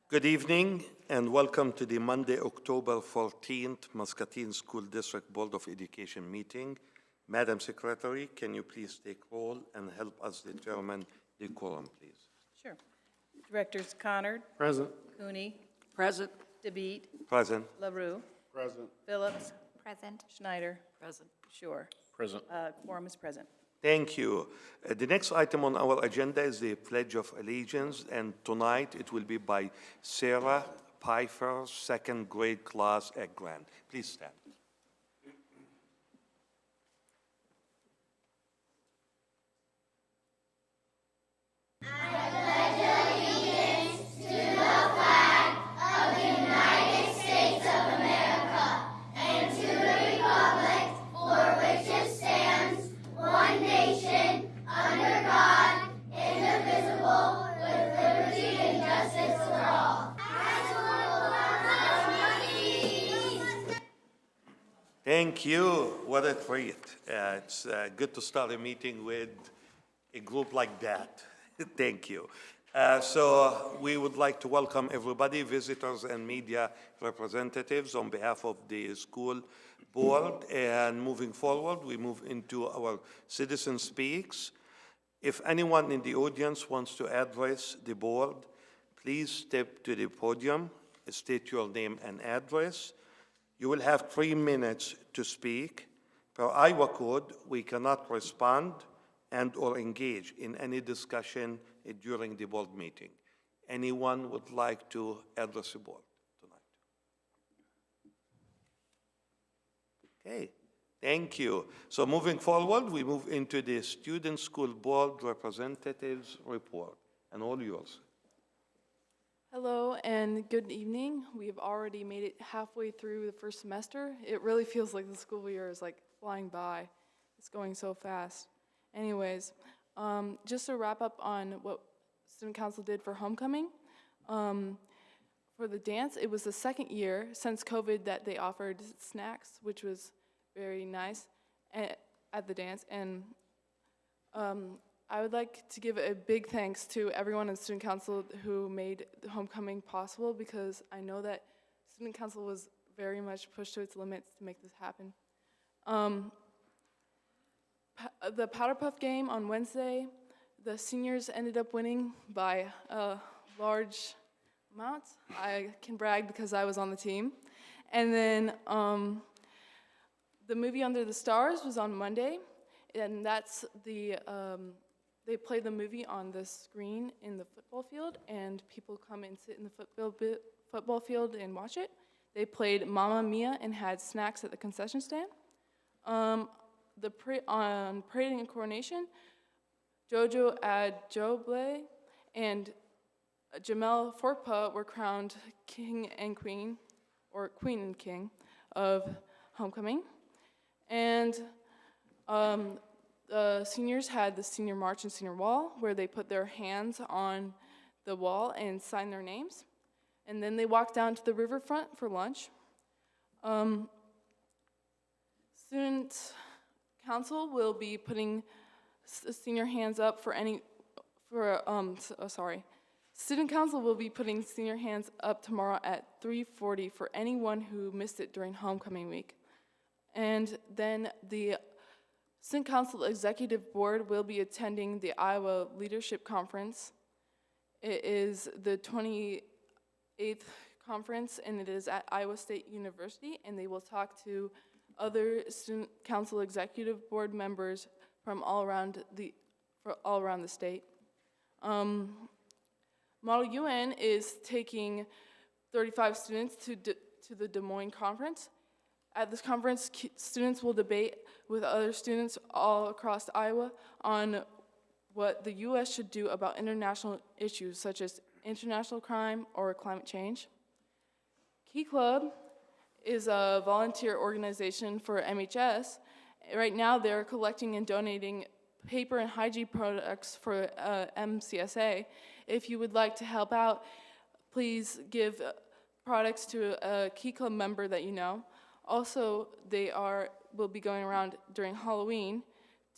Good evening and welcome to the Monday, October 14th Muscatine School District Board of Education meeting. Madam Secretary, can you please take roll and help us determine the quorum, please? Sure. Directors Connard. Present. Cooney. Present. DeBeat. Present. LaRue. Present. Phillips. Present. Schneider. Present. Shore. Present. Quorum is present. Thank you. The next item on our agenda is the Pledge of Allegiance, and tonight it will be by Sarah Pfeiffer, second grade class at Grant. Please stand. Thank you. What a treat. It's good to start a meeting with a group like that. Thank you. So we would like to welcome everybody, visitors and media representatives on behalf of the school board. And moving forward, we move into our citizen speaks. If anyone in the audience wants to address the board, please step to the podium, state your name and address. You will have 3 minutes to speak. Per Iowa code, we cannot respond and or engage in any discussion during the board meeting. Anyone would like to address the board tonight? Okay, thank you. So moving forward, we move into the student school board representatives report, and all yours. Hello and good evening. We've already made it halfway through the first semester. It really feels like the school year is like flying by. It's going so fast. Anyways, just to wrap up on what student council did for homecoming. For the dance, it was the second year since COVID that they offered snacks, which was very nice at the dance. And I would like to give a big thanks to everyone in student council who made the homecoming possible, because I know that student council was very much pushed to its limits to make this happen. The Powder Puff game on Wednesday, the seniors ended up winning by a large amount. I can brag because I was on the team. And then the movie Under the Stars was on Monday, and that's the they play the movie on the screen in the football field, and people come and sit in the football field and watch it. They played Mamma Mia and had snacks at the concession stand. On Parade and Coronation, Jojo Adjoble and Jamel Forpa were crowned king and queen, or queen and king, of homecoming. And the seniors had the senior march and senior wall, where they put their hands on the wall and signed their names. And then they walked down to the riverfront for lunch. Student council will be putting senior hands up Student council will be putting senior hands up tomorrow at 3:40 for anyone who missed it during homecoming week. And then the Student Council Executive Board will be attending the Iowa Leadership Conference. It is the 28th conference, and it is at Iowa State University, and they will talk to other Student Council Executive Board members from all around the state. Model UN is taking 35 students to the Des Moines conference. At this conference, students will debate with other students all across Iowa on what the U.S. should do about international issues such as international crime or climate change. Key Club is a volunteer organization for MHS. Right now, they're collecting and donating paper and hygiene products for MCSA. If you would like to help out, please give products to a Key Club member that you know. Also, they will be going around during Halloween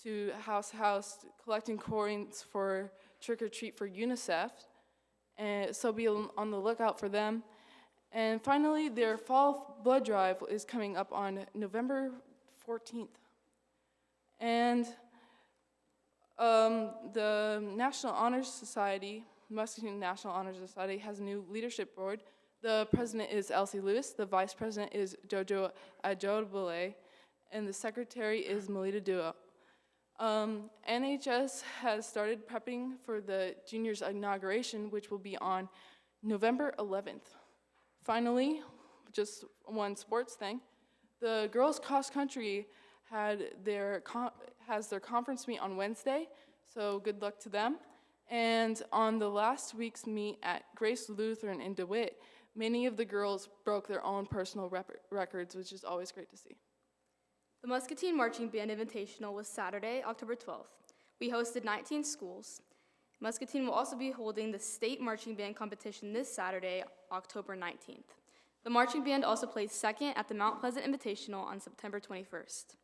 to house to house collecting coins for trick or treat for UNICEF. and so be on the lookout for them. And finally, their fall blood drive is coming up on November 14th. And the National Honor Society, Muscatine National Honor Society, has a new leadership board. The president is Elsie Lewis, the vice president is Jojo Ajodabale, and the secretary is Melita Dua. NHS has started prepping for the juniors' inauguration, which will be on November 11th. Finally, just one sports thing, the girls' cross country has their conference meet on Wednesday, so good luck to them. And on the last week's meet at Grace Lutheran in DeWitt, many of the girls broke their own personal records, which is always great to see. The Muscatine Marching Band Invitational was Saturday, October 12th. We hosted 19 schools. Muscatine will also be holding the state marching band competition this Saturday, October 19th. The marching band also placed second at the Mount Pleasant Invitational on September 21st.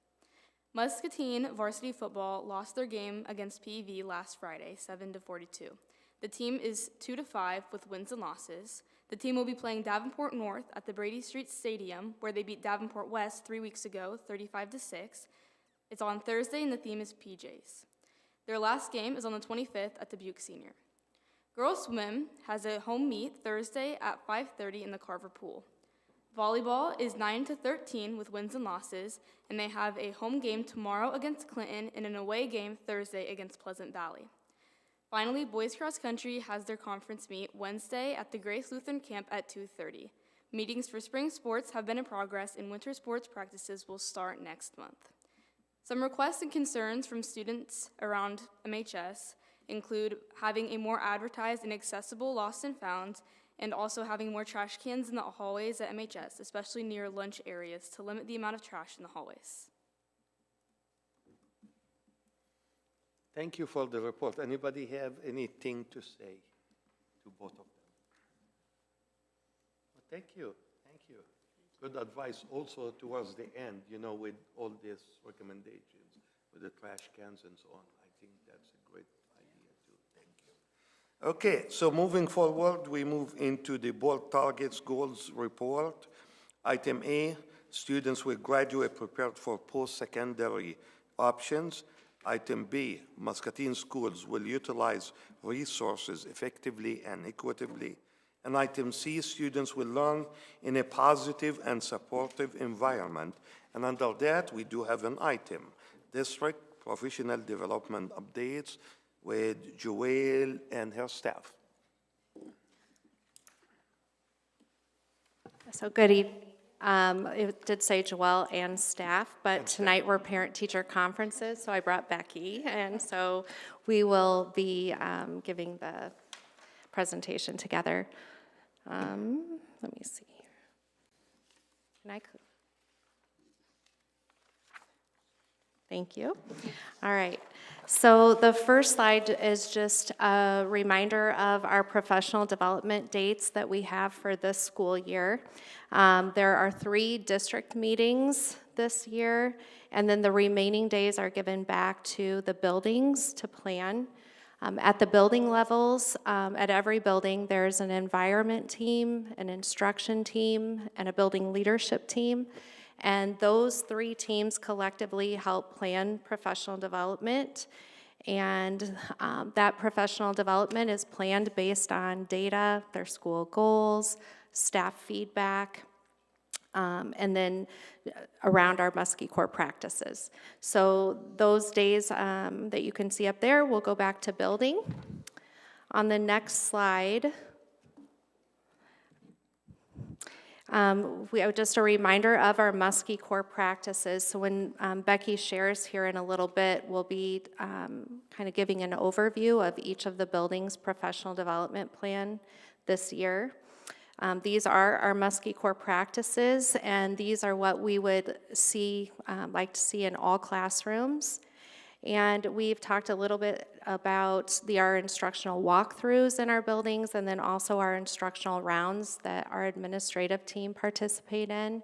Muscatine varsity football lost their game against PEV last Friday, 7-42. The team is 2-5 with wins and losses. The team will be playing Davenport North at the Brady Street Stadium, where they beat Davenport West 3 weeks ago, 35-6. It's on Thursday, and the theme is PJs. Their last game is on the 25th at Dubuque Senior. Girls Swim has a home meet Thursday at 5:30 in the Carver Pool. Volleyball is 9-13 with wins and losses, and they have a home game tomorrow against Clinton and an away game Thursday against Pleasant Valley. Finally, boys cross country has their conference meet Wednesday at the Grace Lutheran Camp at 2:30. Meetings for spring sports have been in progress, and winter sports practices will start next month. Some requests and concerns from students around MHS include having a more advertised and accessible lost and found, and also having more trash cans in the hallways at MHS, especially near lunch areas, to limit the amount of trash in the hallways. Thank you for the report. Anybody have anything to say to both of them? Well, thank you. Thank you. Good advice also towards the end, with all these recommendations, with the trash cans and so on. I think that's a great idea too. Thank you. Okay, so moving forward, we move into the board targets goals report. Item A, students will graduate prepared for post-secondary options. Item B, Muscatine schools will utilize resources effectively and equitably. And item C, students will learn in a positive and supportive environment. And under that, we do have an item, district professional development updates with Joelle and her staff. So good evening. It did say Joelle and staff, but tonight we're parent-teacher conferences, so I brought Becky, and so we will be giving the presentation together. Let me see. Thank you. All right. So the first slide is just a reminder of our professional development dates that we have for this school year. There are 3 district meetings this year, and then the remaining days are given back to the buildings to plan. At the building levels, at every building, there's an environment team, an instruction team, and a building leadership team. And those 3 teams collectively help plan professional development. And that professional development is planned based on data, their school goals, staff feedback, and then around our Muskie core practices. So those days that you can see up there, we'll go back to building. On the next slide, just a reminder of our Muskie core practices. So when Becky shares here in a little bit, we'll be kind of giving an overview of each of the buildings' professional development plan this year. These are our Muskie core practices, and these are what we would see, like to see in all classrooms. And we've talked a little bit about our instructional walkthroughs in our buildings, and then also our instructional rounds that our administrative team participate in.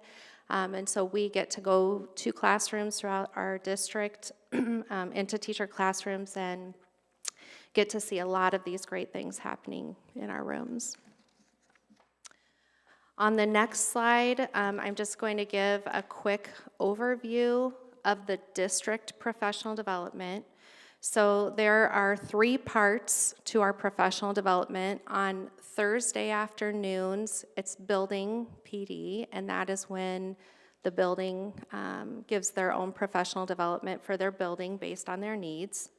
And so we get to go to classrooms throughout our district, into teacher classrooms, and get to see a lot of these great things happening in our rooms. On the next slide, I'm just going to give a quick overview of the district professional development. So there are 3 parts to our professional development. On Thursday afternoons, it's building PD, and that is when the building gives their own professional development for their building based on their needs.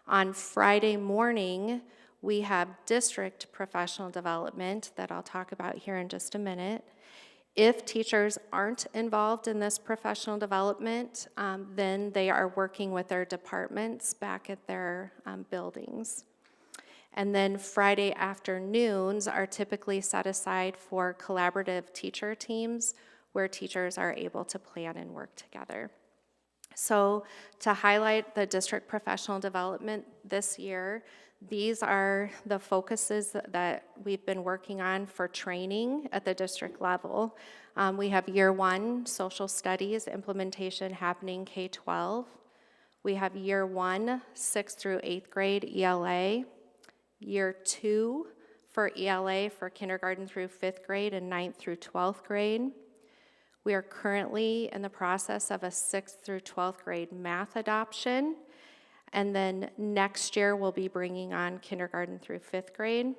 On Friday morning, we have district professional development that I'll talk about here in just a minute. If teachers aren't involved in this professional development, then they are working with their departments back at their buildings. And then Friday afternoons are typically set aside for collaborative teacher teams where teachers are able to plan and work together. So to highlight the district professional development this year, these are the focuses that we've been working on for training at the district level. We have year 1, social studies, implementation happening K-12. We have year 1, 6th through 8th grade ELA. Year 2 for ELA for kindergarten through 5th grade and 9th through 12th grade. We are currently in the process of a 6th through 12th grade math adoption. And then next year, we'll be bringing on kindergarten through 5th grade.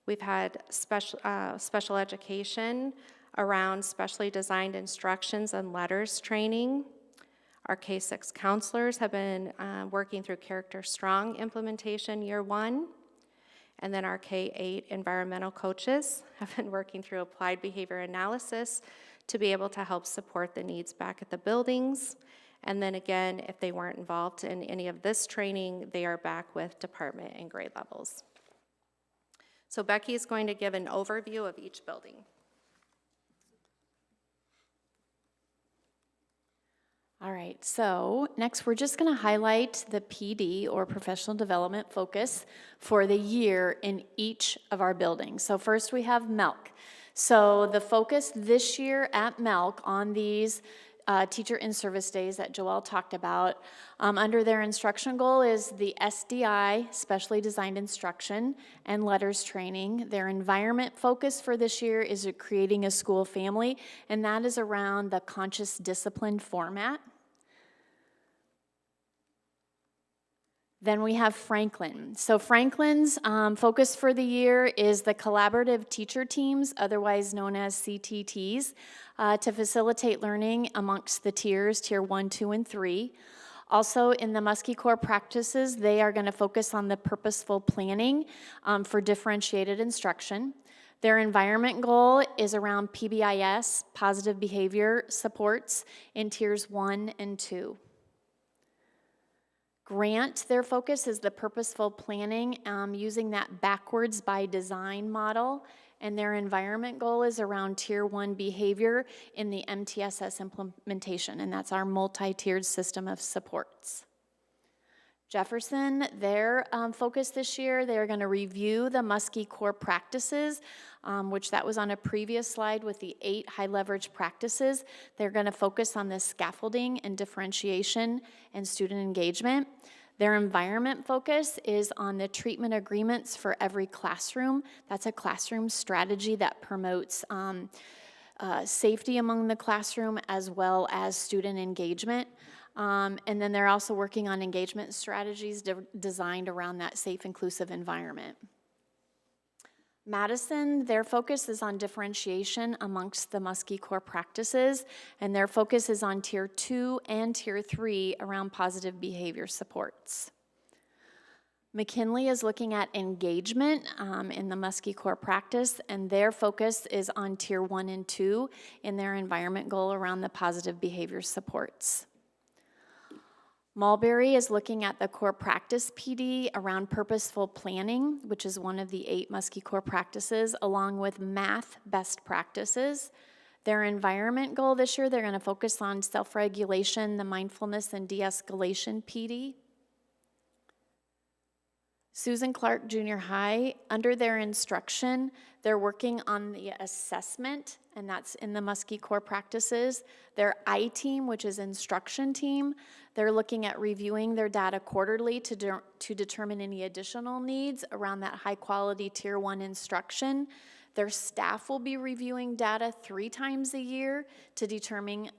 We've had special education around specially designed instructions and letters training. Our K-6 counselors have been working through Character Strong implementation year 1. And then our K-8 environmental coaches have been working through applied behavior analysis to be able to help support the needs back at the buildings. And then again, if they weren't involved in any of this training, they are back with department and grade levels. So Becky is going to give an overview of each building. All right, so next we're just going to highlight the PD or professional development focus for the year in each of our buildings. So first we have MELC. So the focus this year at MELC on these teacher in-service days that Joelle talked about, under their instruction goal is the SDI, Specially Designed Instruction, and Letters Training. Their environment focus for this year is creating a school family, and that is around the conscious discipline format. Then we have Franklin. So Franklin's focus for the year is the collaborative teacher teams, otherwise known as CTTs, to facilitate learning amongst the tiers, tier 1, 2, and 3. Also in the Muskie core practices, they are going to focus on the purposeful planning for differentiated instruction. Their environment goal is around PBIS, positive behavior supports, in tiers 1 and 2. Grant, their focus is the purposeful planning using that backwards by design model, and their environment goal is around tier 1 behavior in the MTSS implementation, and that's our multi-tiered system of supports. Jefferson, their focus this year, they're going to review the Muskie core practices, which that was on a previous slide with the 8 high leverage practices. They're going to focus on the scaffolding and differentiation and student engagement. Their environment focus is on the treatment agreements for every classroom. That's a classroom strategy that promotes safety among the classroom as well as student engagement. And then they're also working on engagement strategies designed around that safe, inclusive environment. Madison, their focus is on differentiation amongst the Muskie core practices, and their focus is on tier 2 and tier 3 around positive behavior supports. McKinley is looking at engagement in the Muskie core practice, and their focus is on tier 1 and 2 in their environment goal around the positive behavior supports. Mulberry is looking at the core practice PD around purposeful planning, which is one of the 8 Muskie core practices, along with math best practices. Their environment goal this year, they're going to focus on self-regulation, the mindfulness and de-escalation PD. Susan Clark Junior High, under their instruction, they're working on the assessment, and that's in the Muskie core practices. Their I team, which is instruction team, They're looking at reviewing their data quarterly to determine any additional needs around that high-quality Tier 1 instruction. Their staff will be reviewing data 3 times a year to determine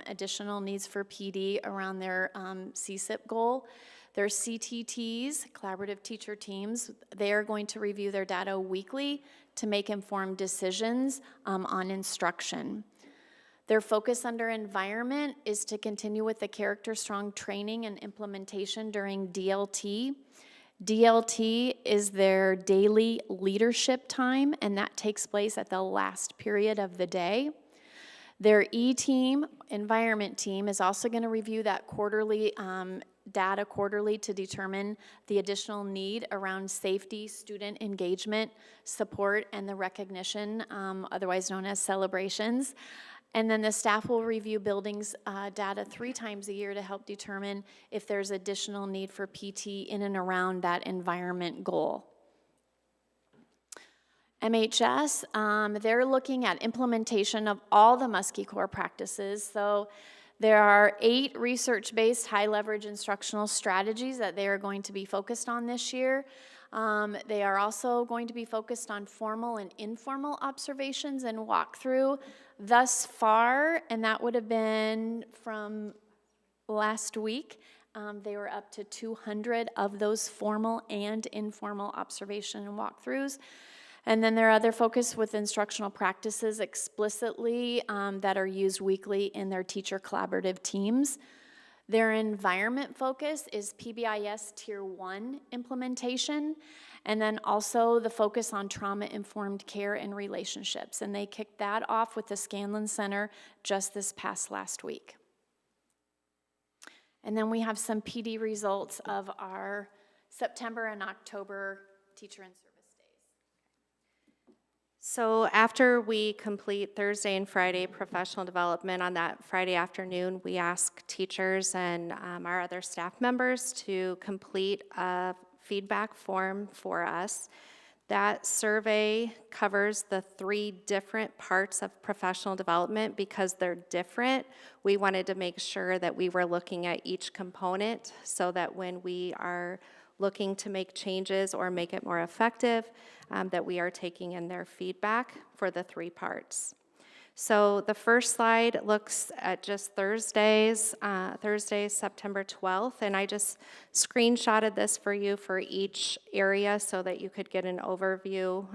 additional needs for PD around their CSIP goal. Their CTTs, collaborative teacher teams, they are going to review their data weekly to make informed decisions on instruction. Their focus under environment is to continue with the character strong training and implementation during DLT. DLT is their daily leadership time, and that takes place at the last period of the day. Their E-team, environment team, is also going to review that quarterly data quarterly to determine the additional need around safety, student engagement, support, and the recognition, otherwise known as celebrations. And then the staff will review buildings data 3 times a year to help determine if there's additional need for PT in and around that environment goal. MHS, they're looking at implementation of all the Muskie core practices. So there are 8 research-based high-leverage instructional strategies that they are going to be focused on this year. They are also going to be focused on formal and informal observations and walkthrough. Thus far, and that would have been from last week, they were up to 200 of those formal and informal observation and walkthroughs. And then their other focus with instructional practices explicitly that are used weekly in their teacher collaborative teams. Their environment focus is PBIS Tier 1 implementation, and then also the focus on trauma-informed care and relationships. And they kicked that off with the Scanlon Center just this past last week. And then we have some PD results of our September and October teacher and service. So after we complete Thursday and Friday professional development, on that Friday afternoon, we ask teachers and our other staff members to complete a feedback form for us. That survey covers the 3 different parts of professional development. Because they're different, we wanted to make sure that we were looking at each component so that when we are looking to make changes or make it more effective, that we are taking in their feedback for the 3 parts. So the first slide looks at just Thursday, September 12th, and I just screenshotted this for you for each area so that you could get an overview.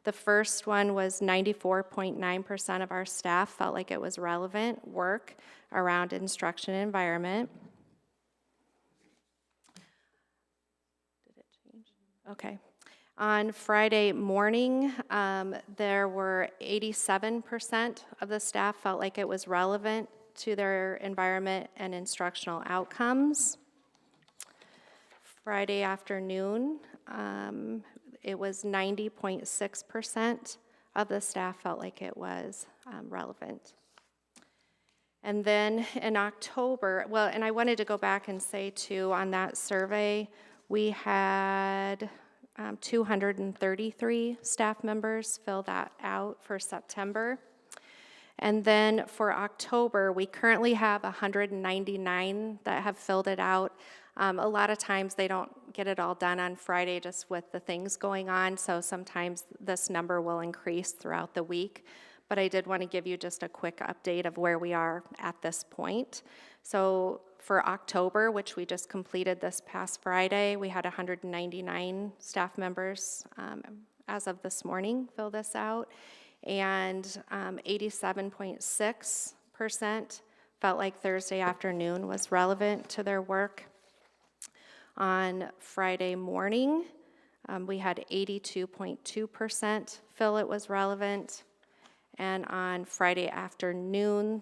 The first one was 94.9% of our staff felt like it was relevant work around instruction and environment. Did it change? Okay. On Friday morning, there were 87% of the staff felt like it was relevant to their environment and instructional outcomes. Friday afternoon, it was 90.6% of the staff felt like it was relevant. And then in October, well, and I wanted to go back and say too, on that survey, we had 233 staff members fill that out for September. And then for October, we currently have 199 that have filled it out. A lot of times they don't get it all done on Friday just with the things going on, so sometimes this number will increase throughout the week. But I did want to give you just a quick update of where we are at this point. So for October, which we just completed this past Friday, we had 199 staff members as of this morning fill this out, and 87.6% felt like Thursday afternoon was relevant to their work. On Friday morning, we had 82.2% feel it was relevant, and on Friday afternoon,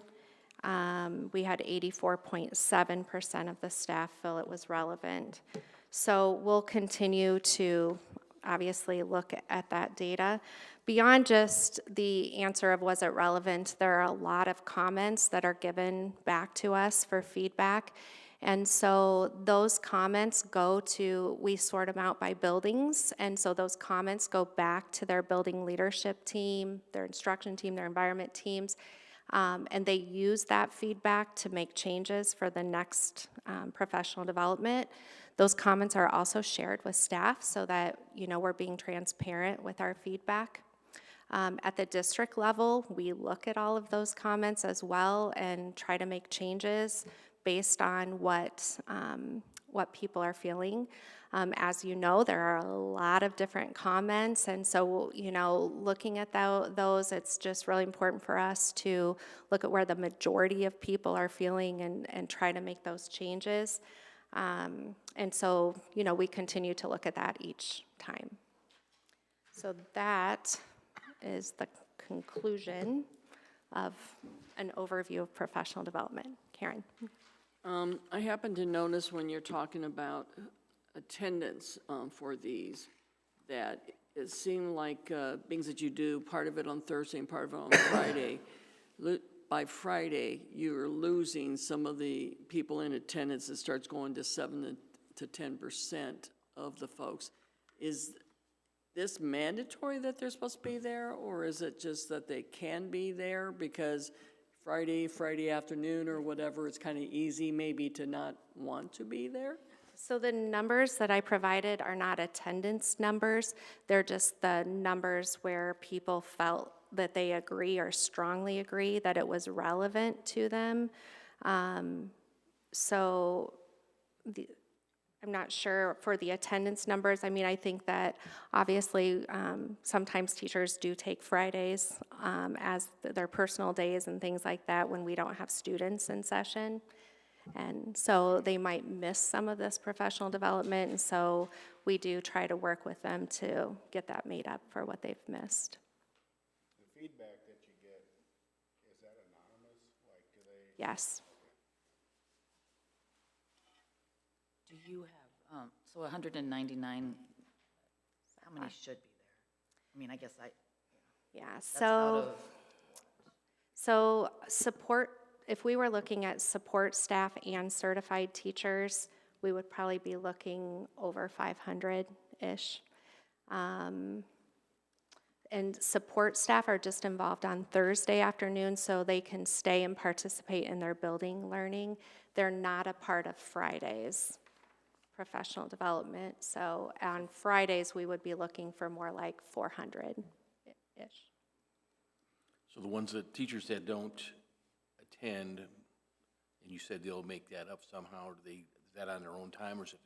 we had 84.7% of the staff feel it was relevant. So we'll continue to obviously look at that data. Beyond just the answer of was it relevant, there are a lot of comments that are given back to us for feedback. And so those comments go to, we sort them out by buildings, and so those comments go back to their building leadership team, their instruction team, their environment teams. And they use that feedback to make changes for the next professional development. Those comments are also shared with staff so that, we're being transparent with our feedback. At the district level, we look at all of those comments as well and try to make changes based on what people are feeling. As you know, there are a lot of different comments, and so, looking at those, it's just really important for us to look at where the majority of people are feeling and try to make those changes. And so, we continue to look at that each time. So that is the conclusion of an overview of professional development. Karen? I happen to notice when you're talking about attendance for these, that it seemed like things that you do, part of it on Thursday and part of it on Friday. By Friday, you're losing some of the people in attendance. It starts going to 7 to 10% of the folks. Is this mandatory that they're supposed to be there, or is it just that they can be there because Friday afternoon or whatever, it's kind of easy maybe to not want to be there? So the numbers that I provided are not attendance numbers. They're just the numbers where people felt that they agree or strongly agree that it was relevant to them. I'm not sure for the attendance numbers. I mean, I think that obviously sometimes teachers do take Fridays as their personal days and things like that when we don't have students in session. And so they might miss some of this professional development, and so we do try to work with them to get that made up for what they've missed. The feedback that you get, is that anonymous? Like, do they? Yes. Do you have, so 199, how many should be there? I mean, I guess Yeah, that's out of, so support, if we were looking at support staff and certified teachers, we would probably be looking over 500-ish. And support staff are just involved on Thursday afternoon so they can stay and participate in their building learning. They're not a part of Friday's professional development. So on Fridays, we would be looking for more like 400-ish. So the ones that, teachers that don't attend, and you said they'll make that up somehow, is that on their own time, or is it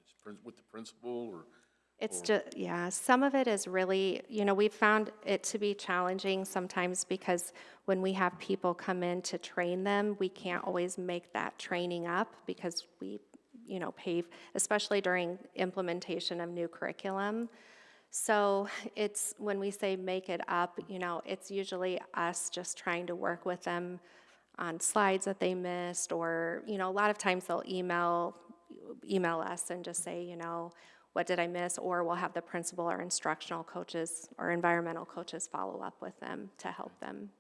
with the principal, or? It's just, yeah, some of it is really, we've found it to be challenging sometimes because when we have people come in to train them, we can't always make that training up because we, pay, especially during implementation of new curriculum. So it's, when we say make it up, it's usually us just trying to work with them on slides that they missed, or, a lot of times they'll email us and just say, what did I miss? Or we'll have the principal or instructional coaches or environmental coaches follow up with them to help them.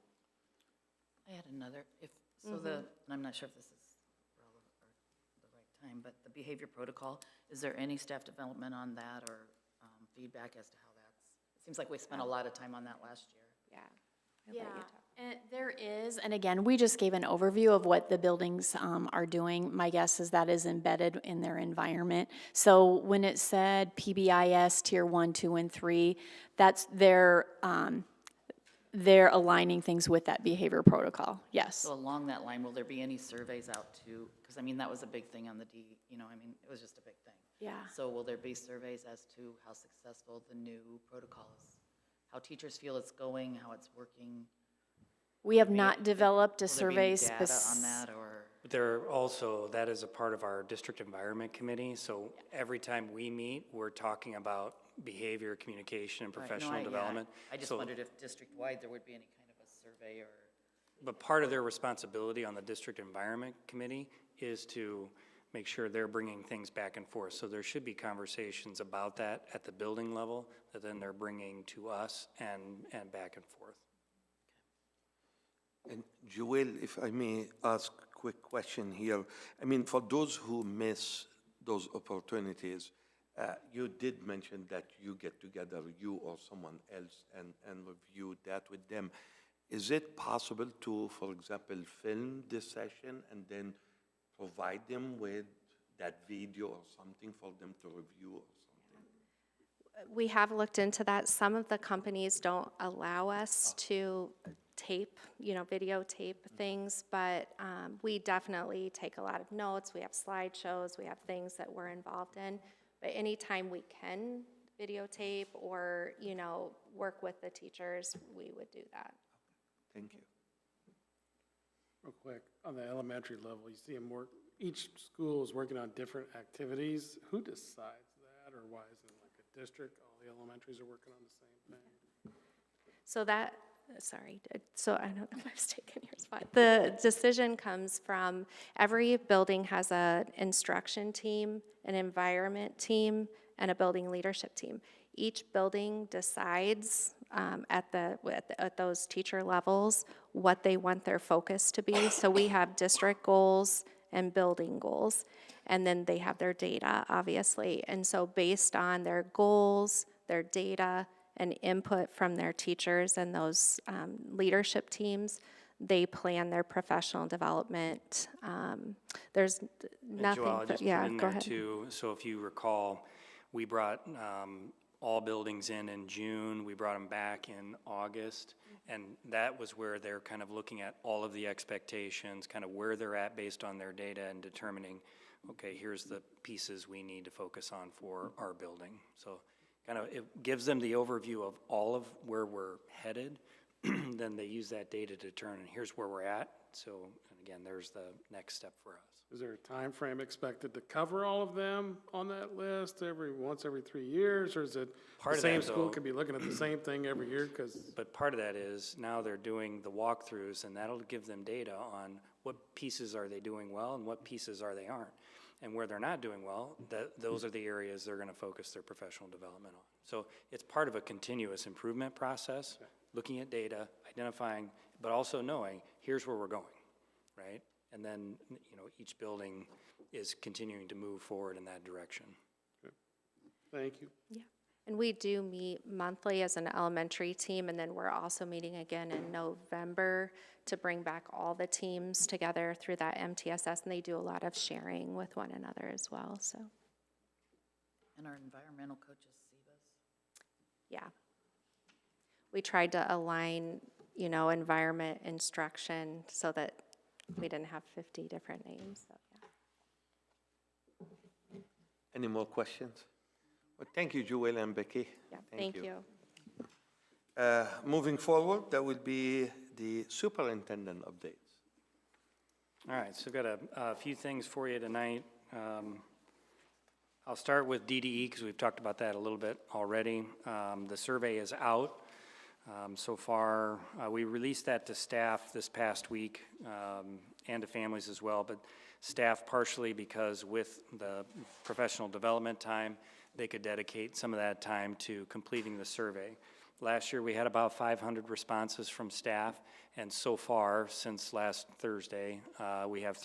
I had another, and I'm not sure if this is relevant or the right time, but the behavior protocol, is there any staff development on that or feedback as to how it seems like we spent a lot of time on that last year. Yeah. And there is, and again, we just gave an overview of what the buildings are doing. My guess is that is embedded in their environment. So when it said PBIS Tier 1, 2, and 3, that's they're aligning things with that behavior protocol, yes. So along that line, will there be any surveys out to, because that was a big thing on the it was just a big thing. Yeah. So will there be surveys as to how successful the new protocol is? How teachers feel it's going, how it's working? We have not developed a Will there be any survey data on that, or? But there also, that is a part of our district environment committee, so every time we meet, we're talking about behavior, communication, and Right, no, professional yeah, development. I just So- wondered if district-wide there would be any kind of a survey or. But part of their responsibility on the district environment committee is to make sure they're bringing things back and forth. So there should be conversations about that at the building level that then they're bringing to us and back and forth. And Joel, if I may ask a quick question here. I mean, for those who miss those opportunities, you did mention that you get together, you or someone else, and review that with them. Is it possible to, for example, film this session and then provide them with that video or something for them to review or something? We have looked into that. Some of the companies don't allow us to tape, videotape things, but we definitely take a lot of notes. We have slideshows, we have things that we're involved in. But anytime we can videotape or, work with the teachers, we would do that. Thank you. Real quick, on the elementary level, you see them work, each school is working on different activities. Who decides that, or why isn't it like a district, all the elementaries are working on the same thing? So I don't know if I was taking your spot. The decision comes from, every building has an instruction team, an environment team, and a building leadership team. Each building decides at those teacher levels what they want their focus to be. So we have district goals and building goals, and then they have their data, obviously. And so based on their goals, their data, and input from their teachers and those leadership teams, they plan their professional development. There's nothing, Joelle, I'll just yeah, put in go there ahead. too, so if you recall, we brought all buildings in June, we brought them back in August, and that was where they're kind of looking at all of the expectations, kind of where they're at based on their data and determining, okay, here's the pieces we need to focus on for our building. So kind of, it gives them the overview of all of where we're headed, then they use that data to determine, here's where we're at. So, and again, there's the next step for us. Is there a time frame expected to cover all of them on that list once every 3 years, or is it Part the of same that, school though- could be looking at the same thing every year? But part of that is now they're doing the walkthroughs, and that'll give them data on what pieces are they doing well and what pieces are they aren't. And where they're not doing well, those are the areas they're going to focus their professional development on. So it's part of a continuous improvement process, looking at data, identifying, but also knowing, here's where we're going, right? And then, each building is continuing to move forward in that direction. Thank you. Yeah, and we do meet monthly as an elementary team, and then we're also meeting again in November to bring back all the teams together through that MTSS, and they do a lot of sharing with one another as well, so. And our environmental coaches see this? Yeah. We tried to align, environment instruction so that we didn't have 50 different names, so yeah. Any more questions? Well, thank you, Joelle and Becky. Yeah, thank you. Moving forward, that will be the superintendent updates. All right, so I've got a few things for you tonight. I'll start with DDE because we've talked about that a little bit already. The survey is out. So far, we released that to staff this past week and to families as well, but staff partially because with the professional development time, they could dedicate some of that time to completing the survey. Last year, we had about 500 responses from staff, and so far, since last Thursday, we have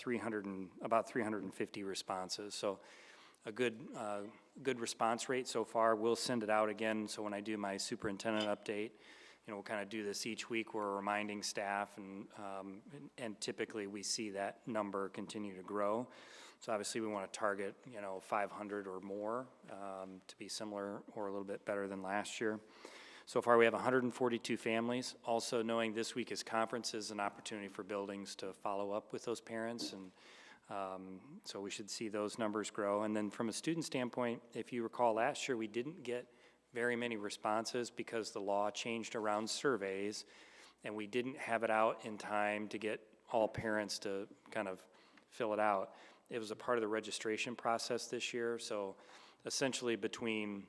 about 350 responses. So a good response rate so far. We'll send it out again, so when I do my superintendent update, we'll kind of do this each week. We're reminding staff, and typically we see that number continue to grow. So obviously we want to target, 500 or more to be similar or a little bit better than last year. So far we have 142 families. Also knowing this week is conferences, an opportunity for buildings to follow up with those parents, and so we should see those numbers grow. And then from a student standpoint, if you recall last year we didn't get very many responses because the law changed around surveys, and we didn't have it out in time to get all parents to kind of fill it out. It was a part of the registration process this year, so essentially between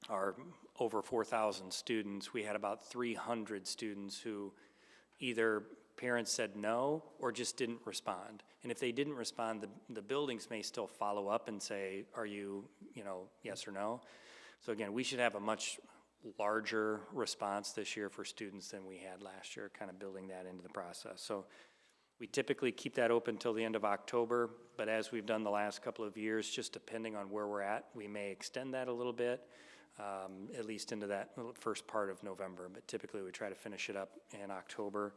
our over 4,000 students, we had about 300 students who either parents said no or just didn't respond. And if they didn't respond, the buildings may still follow up and say, are you, yes or no? So again, we should have a much larger response this year for students than we had last year, kind of building that into the process. So we typically keep that open till the end of October, but as we've done the last couple of years, just depending on where we're at, we may extend that a little bit. at least into that first part of November. But typically, we try to finish it up in October.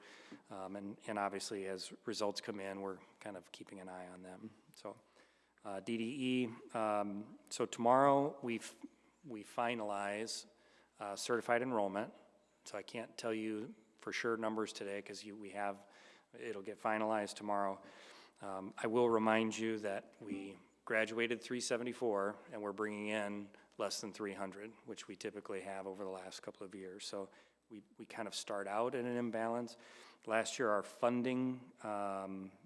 And obviously, as results come in, we're kind of keeping an eye on them. So DDE, so tomorrow we finalize certified enrollment. So I can't tell you for sure numbers today because it'll get finalized tomorrow. I will remind you that we graduated 374 and we're bringing in less than 300, which we typically have over the last couple of years. So we kind of start out at an imbalance. Last year, our funding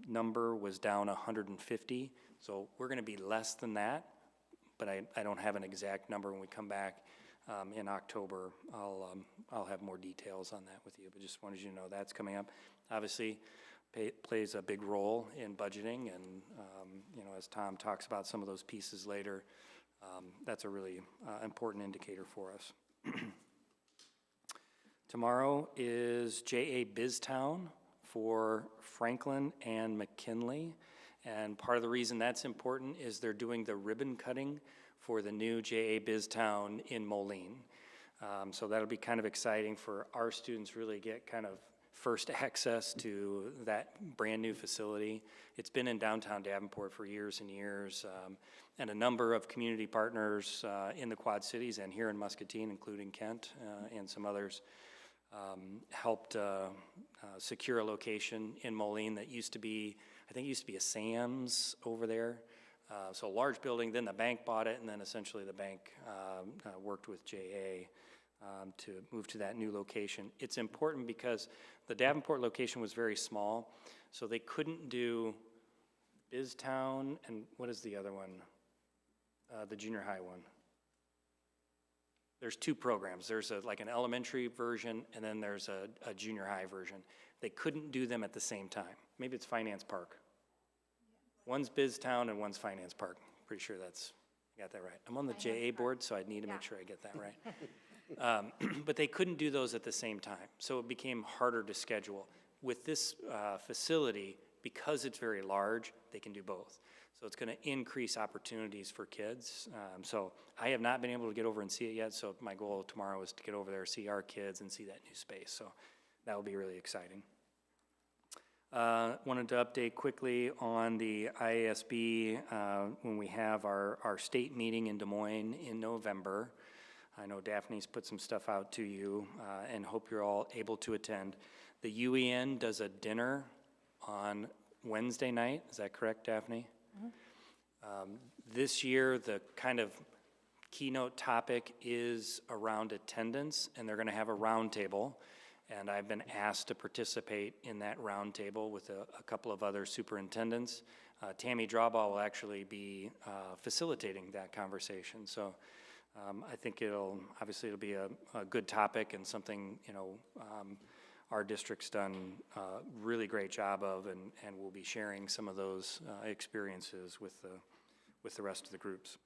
number was down 150. So we're going to be less than that, but I don't have an exact number. When we come back in October, I'll have more details on that with you, but just wanted you to know that's coming up. Obviously, plays a big role in budgeting, and as Tom talks about some of those pieces later, that's a really important indicator for us. Tomorrow is JA BizTown for Franklin and McKinley, and part of the reason that's important is they're doing the ribbon cutting for the new JA BizTown in Moline. So that'll be kind of exciting for our students, really get kind of first access to that brand new facility. It's been in downtown Davenport for years and years, and a number of community partners in the Quad Cities and here in Muscatine, including Kent and some others, helped secure a location in Moline that used to be, I think it used to be a Sam's over there. So a large building, then the bank bought it, and then essentially the bank worked with JA to move to that new location. It's important because the Davenport location was very small, so they couldn't do BizTown, and what is the other one? The junior high one. There's two programs. There's like an elementary version, and then there's a junior high version. They couldn't do them at the same time. Maybe it's Finance Park. One's BizTown and one's Finance Park. Pretty sure I got that right. I'm on the JA board, so I need to make sure I get that right. But they couldn't do those at the same time, so it became harder to schedule. With this facility, because it's very large, they can do both. So it's going to increase opportunities for kids. So I have not been able to get over and see it yet, so my goal tomorrow is to get over there, see our kids, and see that new space. So that will be really exciting. Wanted to update quickly on the IASB when we have our state meeting in Des Moines in November. I know Daphne's put some stuff out to you and hope you're all able to attend. The UEN does a dinner on Wednesday night. Is that correct, Daphne? Mm-hmm. This year, the kind of keynote topic is around attendance, and they're going to have a roundtable. And I've been asked to participate in that roundtable with a couple of other superintendents. Tammy Drawball will actually be facilitating that conversation. So I think it'll be a good topic and something, our district's done a really great job of, and we'll be sharing some of those experiences with the rest of the groups.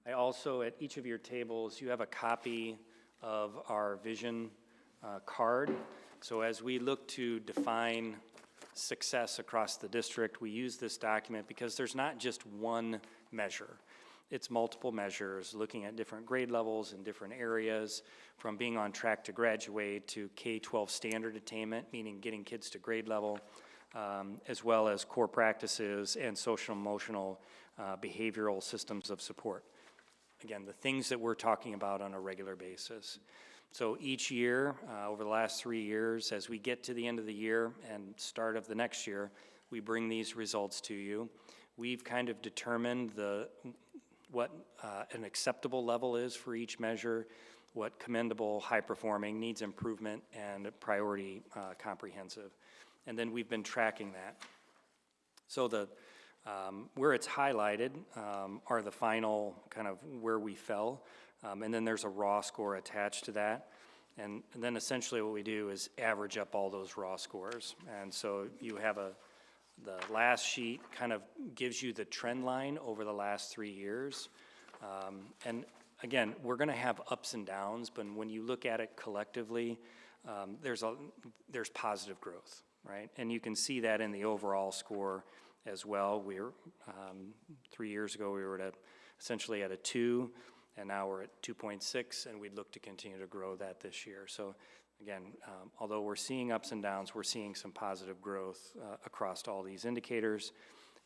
I also, at each of your tables, you have a copy of our vision card. So as we look to define success across the district, we use this document because there's not just one measure. It's multiple measures, looking at different grade levels in different areas, from being on track to graduate to K-12 standard attainment, meaning getting kids to grade level, as well as core practices and social emotional behavioral systems of support. Again, the things that we're talking about on a regular basis. So each year, over the last 3 years, as we get to the end of the year and start of the next year, we bring these results to you. We've kind of determined what an acceptable level is for each measure, what commendable, high-performing, needs improvement, and priority comprehensive. And then we've been tracking that. So where it's highlighted are the final kind of where we fell. And then there's a raw score attached to that. And then essentially what we do is average up all those raw scores. And so you have the last sheet kind of gives you the trend line over the last 3 years. And again, we're going to have ups and downs, but when you look at it collectively, there's positive growth, right? And you can see that in the overall score as well. 3 years ago, we were essentially at a 2. and now we're at 2.6, and we'd look to continue to grow that this year. So again, although we're seeing ups and downs, we're seeing some positive growth across all these indicators.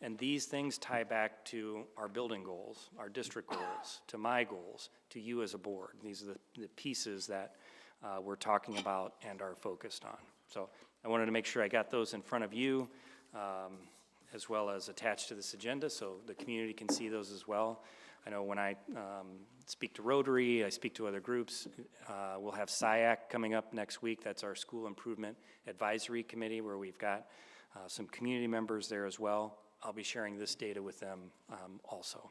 And these things tie back to our building goals, our district goals, to my goals, to you as a board. These are the pieces that we're talking about and are focused on. So I wanted to make sure I got those in front of you, as well as attached to this agenda, so the community can see those as well. I know when I speak to Rotary, I speak to other groups. We'll have SIAC coming up next week. That's our School Improvement Advisory Committee, where we've got some community members there as well. I'll be sharing this data with them also.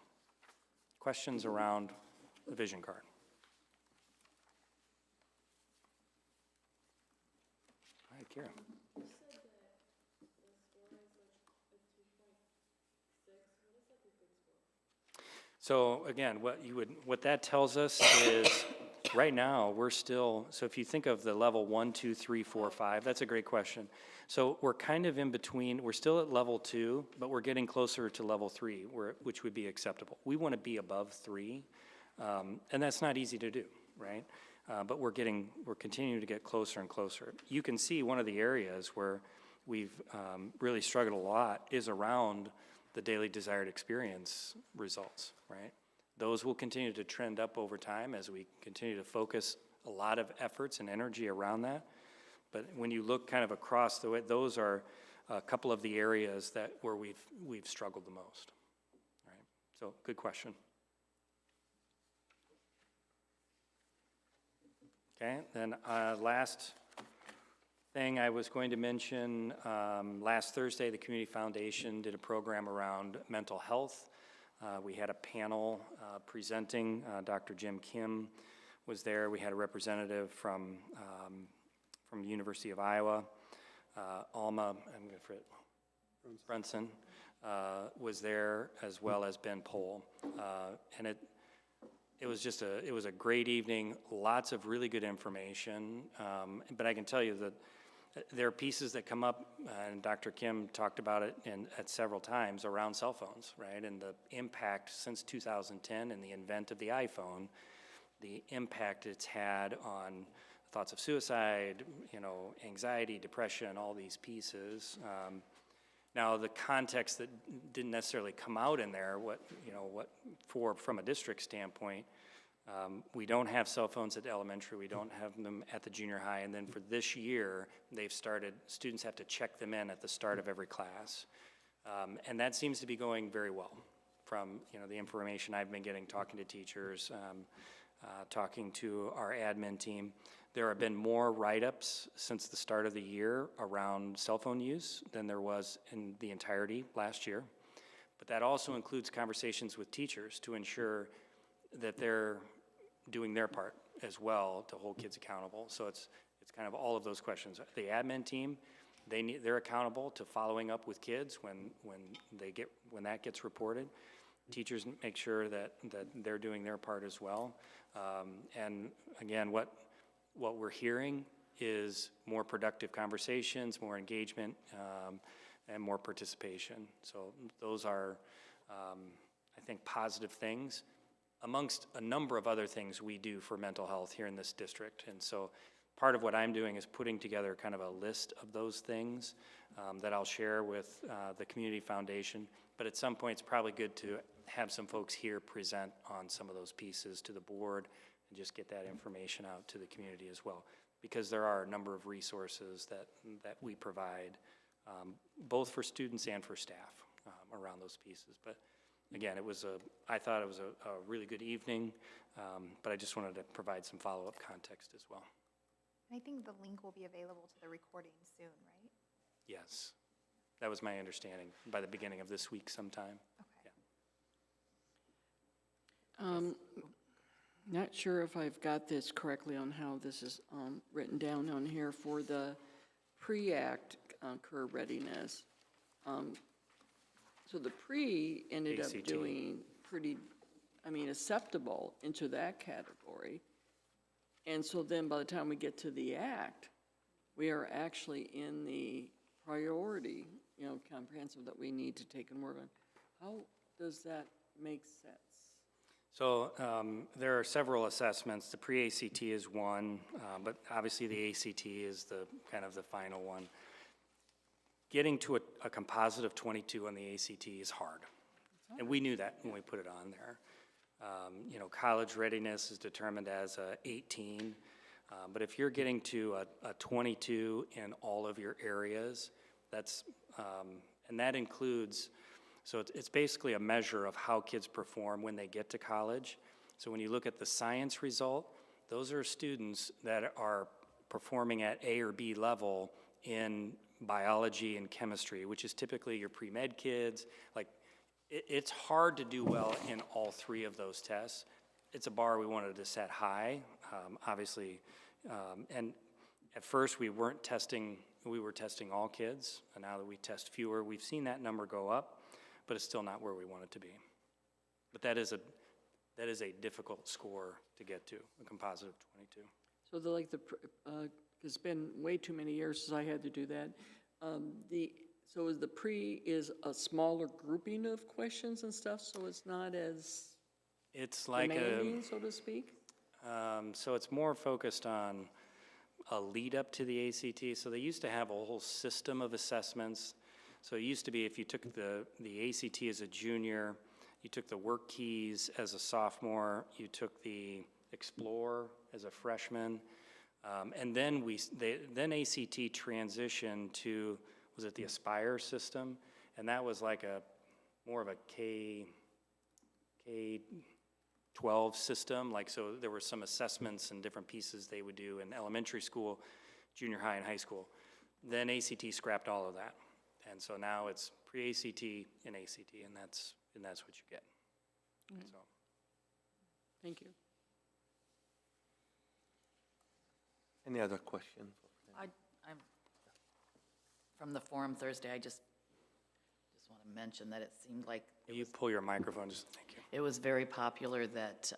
Questions around the vision card? All right, Kira. So again, what that tells us is right now we're still, so if you think of the level 1, 2, 3, 4, 5, that's a great question. So we're kind of in between, we're still at level 2, but we're getting closer to level 3, which would be acceptable. We want to be above 3, and that's not easy to do, right? But we're continuing to get closer and closer. You can see one of the areas where we've really struggled a lot is around the daily desired experience results, right? Those will continue to trend up over time as we continue to focus a lot of efforts and energy around that. But when you look kind of across the way, those are a couple of the areas where we've struggled the most, right? So good question. Okay, then last thing I was going to mention, last Thursday, the Community Foundation did a program around mental health. We had a panel presenting. Dr. Jim Kim was there. We had a representative from the University of Iowa. Alma, I'm going to forget, Brunson was there, as well as Ben Pohl. And it was just it was a great evening, lots of really good information. But I can tell you that there are pieces that come up, and Dr. Kim talked about it at several times around cell phones, right? And the impact since 2010 and the invent of the iPhone, the impact it's had on thoughts of suicide, anxiety, depression, all these pieces. Now, the context that didn't necessarily come out in there, from a district standpoint, we don't have cell phones at elementary, we don't have them at the junior high, and then for this year, they've started, students have to check them in at the start of every class. And that seems to be going very well from, the information I've been getting, talking to teachers, talking to our admin team. There have been more write-ups since the start of the year around cell phone use than there was in the entirety last year. But that also includes conversations with teachers to ensure that they're doing their part as well to hold kids accountable. So it's kind of all of those questions. The admin team, they're accountable to following up with kids when that gets reported. Teachers make sure that they're doing their part as well. And again, what we're hearing is more productive conversations, more engagement, and more participation. So those are, I think, positive things amongst a number of other things we do for mental health here in this district. And so part of what I'm doing is putting together kind of a list of those things that I'll share with the Community Foundation. But at some point, it's probably good to have some folks here present on some of those pieces to the board and just get that information out to the community as well. Because there are a number of resources that we provide, both for students and for staff around those pieces. But again, I thought it was a really good evening, but I just wanted to provide some follow-up context as well. And I think the link will be available to the recording soon, right? Yes, that was my understanding, by the beginning of this week sometime. Okay. Yeah. Not sure if I've got this correctly on how this is written down on here for the pre-act career readiness. So the pre ended up ACT. doing pretty, acceptable into that category. And so then by the time we get to the act, we are actually in the priority, comprehensive that we need to take and work on. How does that make sense? So there are several assessments. The pre-ACT is one, but obviously the ACT is the kind of the final one. Getting to a composite of 22 on the ACT is hard, and we knew that when we put it on there. You know, college readiness is determined as 18, but if you're getting to a 22 in all of your areas, that's, and that includes, so it's basically a measure of how kids perform when they get to college. So when you look at the science result, those are students that are performing at A or B level in biology and chemistry, which is typically your pre-med kids. Like, it's hard to do well in all three of those tests. It's a bar we wanted to set high, obviously. And at first we were testing all kids, and now that we test fewer, we've seen that number go up, but it's still not where we want it to be. But that is a difficult score to get to, a composite of 22. So it's been way too many years since I had to do that. So is the pre is a smaller grouping of questions and stuff, so it's not as It's like demanding, so to speak? So it's more focused on a lead up to the ACT. So they used to have a whole system of assessments. So it used to be if you took the ACT as a junior, you took the work keys as a sophomore, you took the Explore as a freshman, and then then ACT transitioned to, was it the Aspire system? And that was like more of a K-12 system. Like, so there were some assessments and different pieces they would do in elementary school, junior high, and high school. Then ACT scrapped all of that. And so now it's pre-ACT and ACT, and that's what you get. So. Thank you. Any other questions? I'm, from the forum Thursday, I just want to mention that it seemed like You pull your microphone, just thank you. it was very popular that,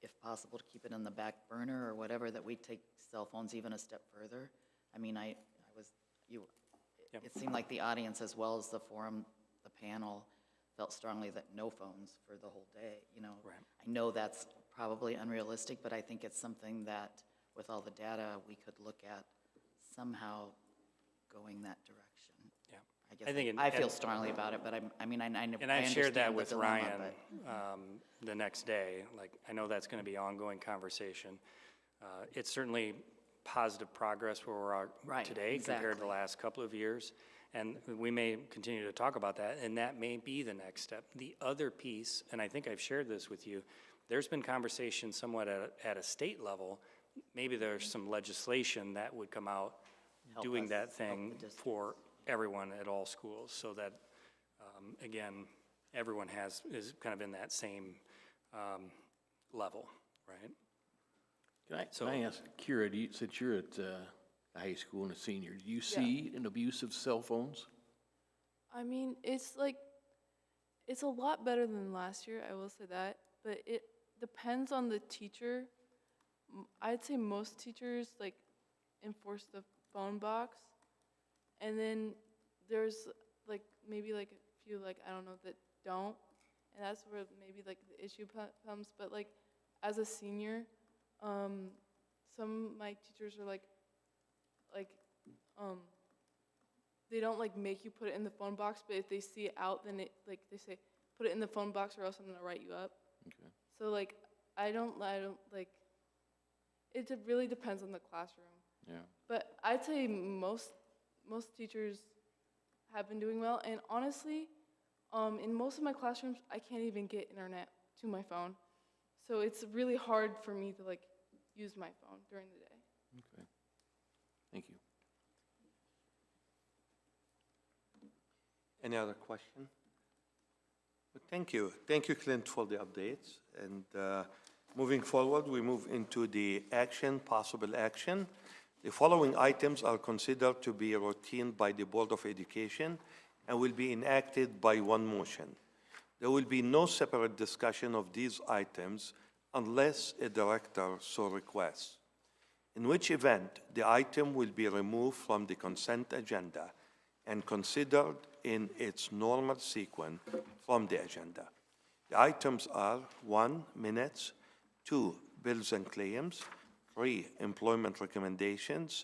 if possible, to keep it in the back burner or whatever, that we take cell phones even a step further. I mean, Yep. it seemed like the audience as well as the forum, the panel, felt strongly that no phones for the whole day, you know. Right. I know that's probably unrealistic, but I think it's something that, with all the data, we could look at somehow going that direction. Yeah. I guess I think I feel strongly about it, but I And I shared that understand the with dilemma, Ryan but- the next day. Like, I know that's going to be ongoing conversation. It's certainly positive progress where we're Right, at today compared to the exactly. last couple of years. And we may continue to talk about that, and that may be the next step. The other piece, and I think I've shared this with you, there's been conversation somewhat at a state level. Maybe there's some legislation that would come out Help doing us, that help thing the districts. for everyone at all schools, so that, again, everyone is kind of in that same level, right? Can I ask, Kira, since you're at high school and a senior, do you Yeah. see an abuse of cell phones? I mean, it's a lot better than last year, I will say that, but it depends on the teacher. I'd say most teachers enforce the phone box, and then there's maybe a few I don't know that don't, and that's where maybe the issue comes. But as a senior, some of my teachers are they don't make you put it in the phone box, but if they see it out, then they say put it in the phone box or else I'm gonna write you up. Okay. So I don't it really depends on the classroom. Yeah. But I'd say most teachers have been doing well, and honestly, in most of my classrooms, I can't even get internet to my phone, so it's really hard for me to use my phone during the day. Okay. Thank you. Any other question? Thank you. Thank you, Clint, for the updates. And moving forward, we move into the possible action. The following items are considered to be routine by the Board of Education and will be enacted by one motion. There will be no separate discussion of these items unless a director so requests, in which event the item will be removed from the consent agenda and considered in its normal sequence from the agenda. The items are 1, minutes, 2, bills and claims, 3, employment recommendations,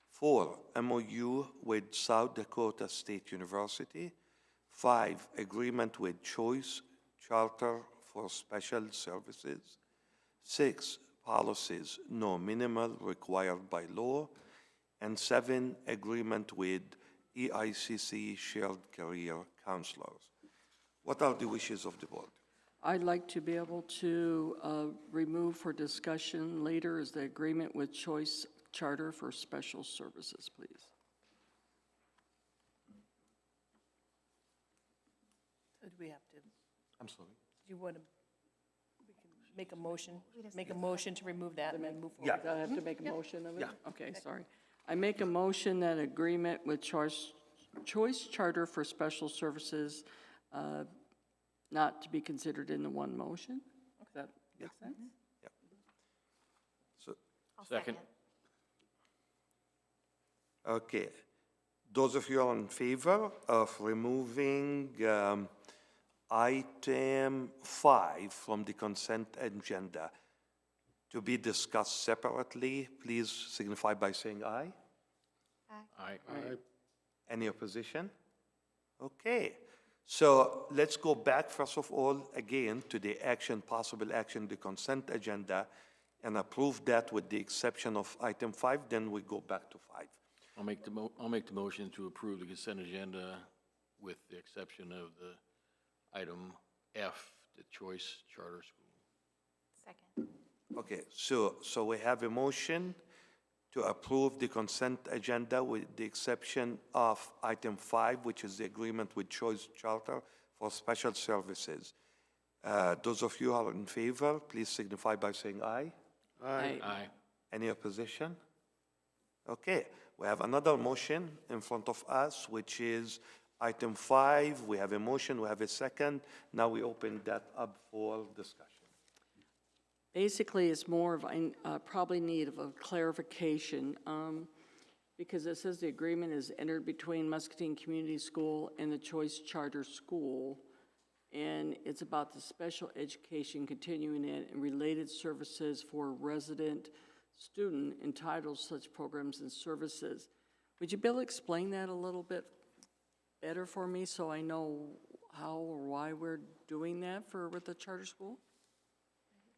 4, MOU with South Dakota State University, 5, agreement with Choice Charter for Special Services, 6, policies no minimal required by law, and 7, agreement with EICC Shared Career Counselors. What are the wishes of the board? I'd like to be able to remove for discussion later is the agreement with Choice Charter for Special Services, please. So do we have to, I'm sorry? do you want to, we can make a motion to remove that and then move forward? Yeah. Do I have to make a motion of it? Yeah. Okay, sorry. I make a motion that agreement with Choice Charter for Special Services not to be considered in the one motion? Does that make sense? So, I'll Second. okay. Those of you are in favor of removing item 5 from the consent agenda to be discussed separately, please signify by saying aye. Aye. Any opposition? Okay. So let's go back, first of all, again, to the possible action, the consent agenda, and approve that with the exception of item 5, then we go back to 5. I'll make the motion to approve the consent agenda with the exception of the item F, the Choice Charter School. Second. Okay, so we have a motion to approve the consent agenda with the exception of item 5, which is the agreement with Choice Charter for Special Services. Those of you who are in favor, please signify by saying aye. Aye. Any opposition? Okay, we have another motion in front of us, which is item 5. We have a motion, we have a second. Now we open that up for discussion. Basically, it's more of, I probably need of a clarification, because it says the agreement is entered between Muscatine Community School and the Choice Charter School, and it's about the special education continuing ed and related services for resident student entitled such programs and services. Would you be able to explain that a little bit better for me so I know how or why we're doing that with the charter school?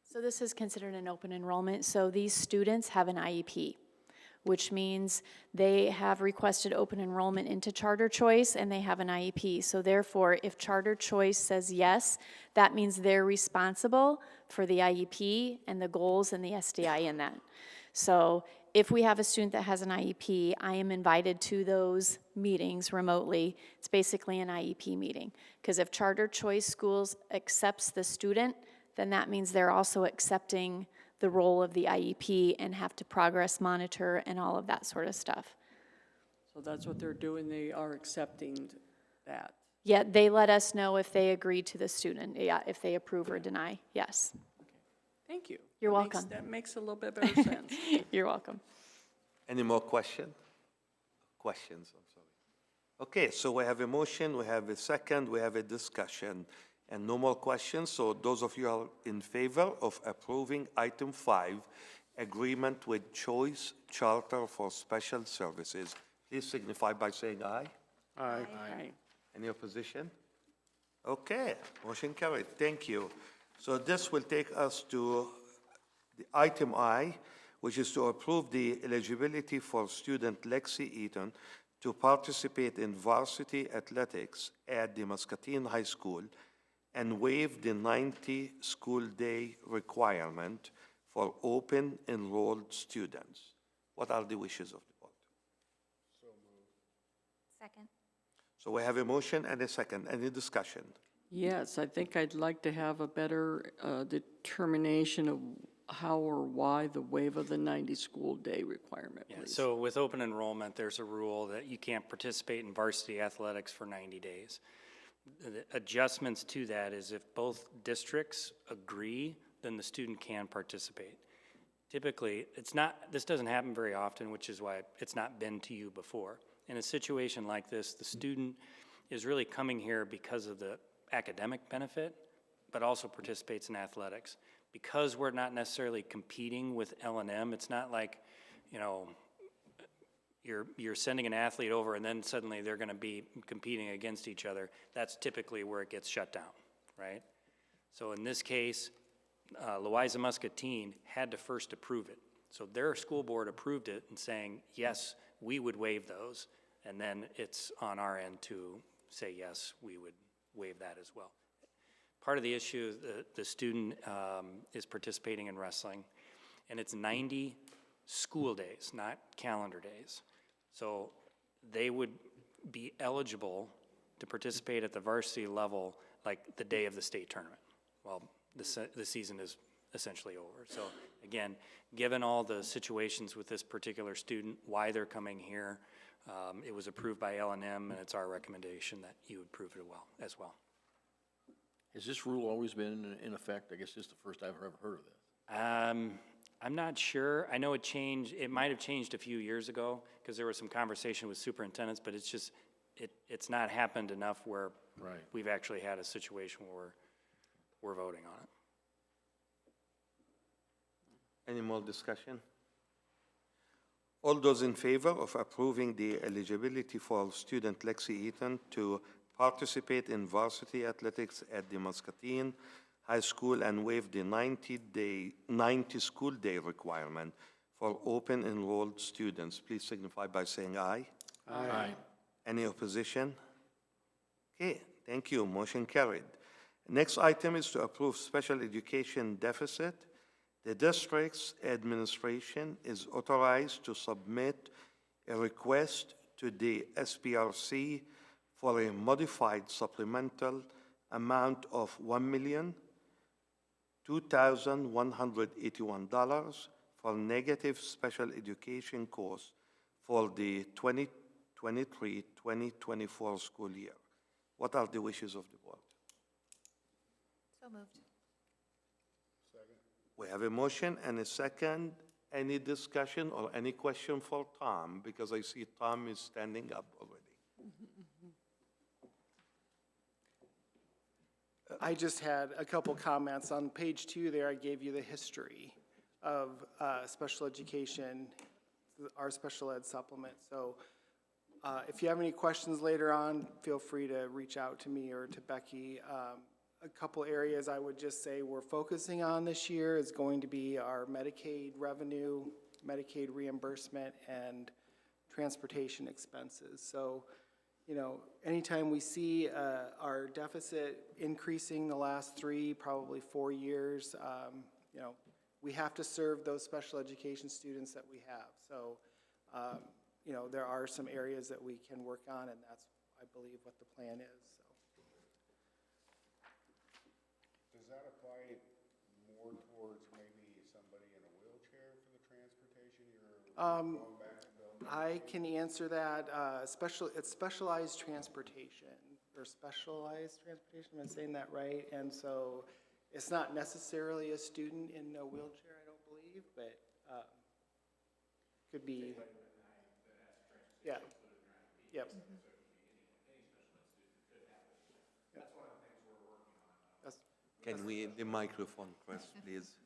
So this is considered an open enrollment, so these students have an IEP, which means they have requested open enrollment into Charter Choice and they have an IEP. So therefore, if Charter Choice says yes, that means they're responsible for the IEP and the goals and the SDI in that. So if we have a student that has an IEP, I am invited to those meetings remotely. It's basically an IEP meeting, because if Charter Choice Schools accepts the student, then that means they're also accepting the role of the IEP and have to progress monitor and all of that sort of stuff. So that's what they're doing, they are accepting that. Yeah, they let us know if they agree to the student, yeah, if they approve or deny, yes. Thank you. You're That makes- welcome. That makes a little bit better sense. You're welcome. Any more questions? I'm sorry. Okay, so we have a motion, we have a second, we have a discussion, and no more questions. So those of you who are in favor of approving item 5, agreement with Choice Charter for Special Services, please signify by saying aye. Aye. Any opposition? Okay, motion carried. Thank you. So this will take us to the item I, which is to approve the eligibility for student Lexi Eaton to participate in varsity athletics at the Muscatine High School and waive the 90 school day requirement for open enrolled students. What are the wishes of the board? Second. So we have a motion and a second. Any discussion? Yes, I think I'd like to have a better determination of how or why the waive of the 90 school day requirement, Yeah, please. so with open enrollment, there's a rule that you can't participate in varsity athletics for 90 days. The adjustments to that is if both districts agree, then the student can participate. Typically, this doesn't happen very often, which is why it's not been to you before. In a situation like this, the student is really coming here because of the academic benefit, but also participates in athletics. Because we're not necessarily competing with L&M, it's not like, you know, you're sending an athlete over and then suddenly they're gonna be competing against each other. That's typically where it gets shut down, right? So in this case, Louisa Muscatine had to first approve it. So their school board approved it and saying, yes, we would waive those. And then it's on our end to say, yes, we would waive that as well. Part of the issue, the student is participating in wrestling, and it's 90 school days, not calendar days. So they would be eligible to participate at the varsity level like the day of the state tournament. Well, the season is essentially over. So again, given all the situations with this particular student, why they're coming here, it was approved by L&M, and it's our recommendation that you would approve it as well. Has this rule always been in effect? I guess this is the first I've ever heard of this. I'm not sure. I know it changed. It might have changed a few years ago because there was some conversation with superintendents, but it's just, it's not happened enough where we've actually had a situation where we're voting on it. Any more discussion? All those in favor of approving the eligibility for student Lexi Eaton to participate in varsity athletics at the Muscatine High School and waive the 90 school day requirement for open enrolled students, please signify by saying aye. Aye. Any opposition? Okay, thank you, motion carried. Next item is to approve special education deficit. The district's administration is authorized to submit a request to the SPRC for a modified supplemental amount of $1,002,181 for negative special education costs for the 2023-2024 school year. What are the wishes of the board? So moved. We have a motion and a second. Any discussion or any question for Tom? Because I see Tom is standing up already. I just had a couple comments. On page 2 there, I gave you the history of special education, our special ed supplement. So if you have any questions later on, feel free to reach out to me or to Becky. A couple areas I would just say we're focusing on this year is going to be our Medicaid revenue, Medicaid reimbursement, and transportation expenses. So, you know, anytime we see our deficit increasing the last 3, probably 4 years, you know, we have to serve those special education students that we have. So, you know, there are some areas that we can work on, and that's, I believe, what the plan is. So. Does that apply more towards maybe somebody in a wheelchair for the transportation you're going back to building? I can answer that. It's specialized transportation, or specialized transportation, am I saying that right? And so it's not necessarily a student in a wheelchair, I don't believe, but could be. Yeah. Yep. Can we, the microphone, Chris, please?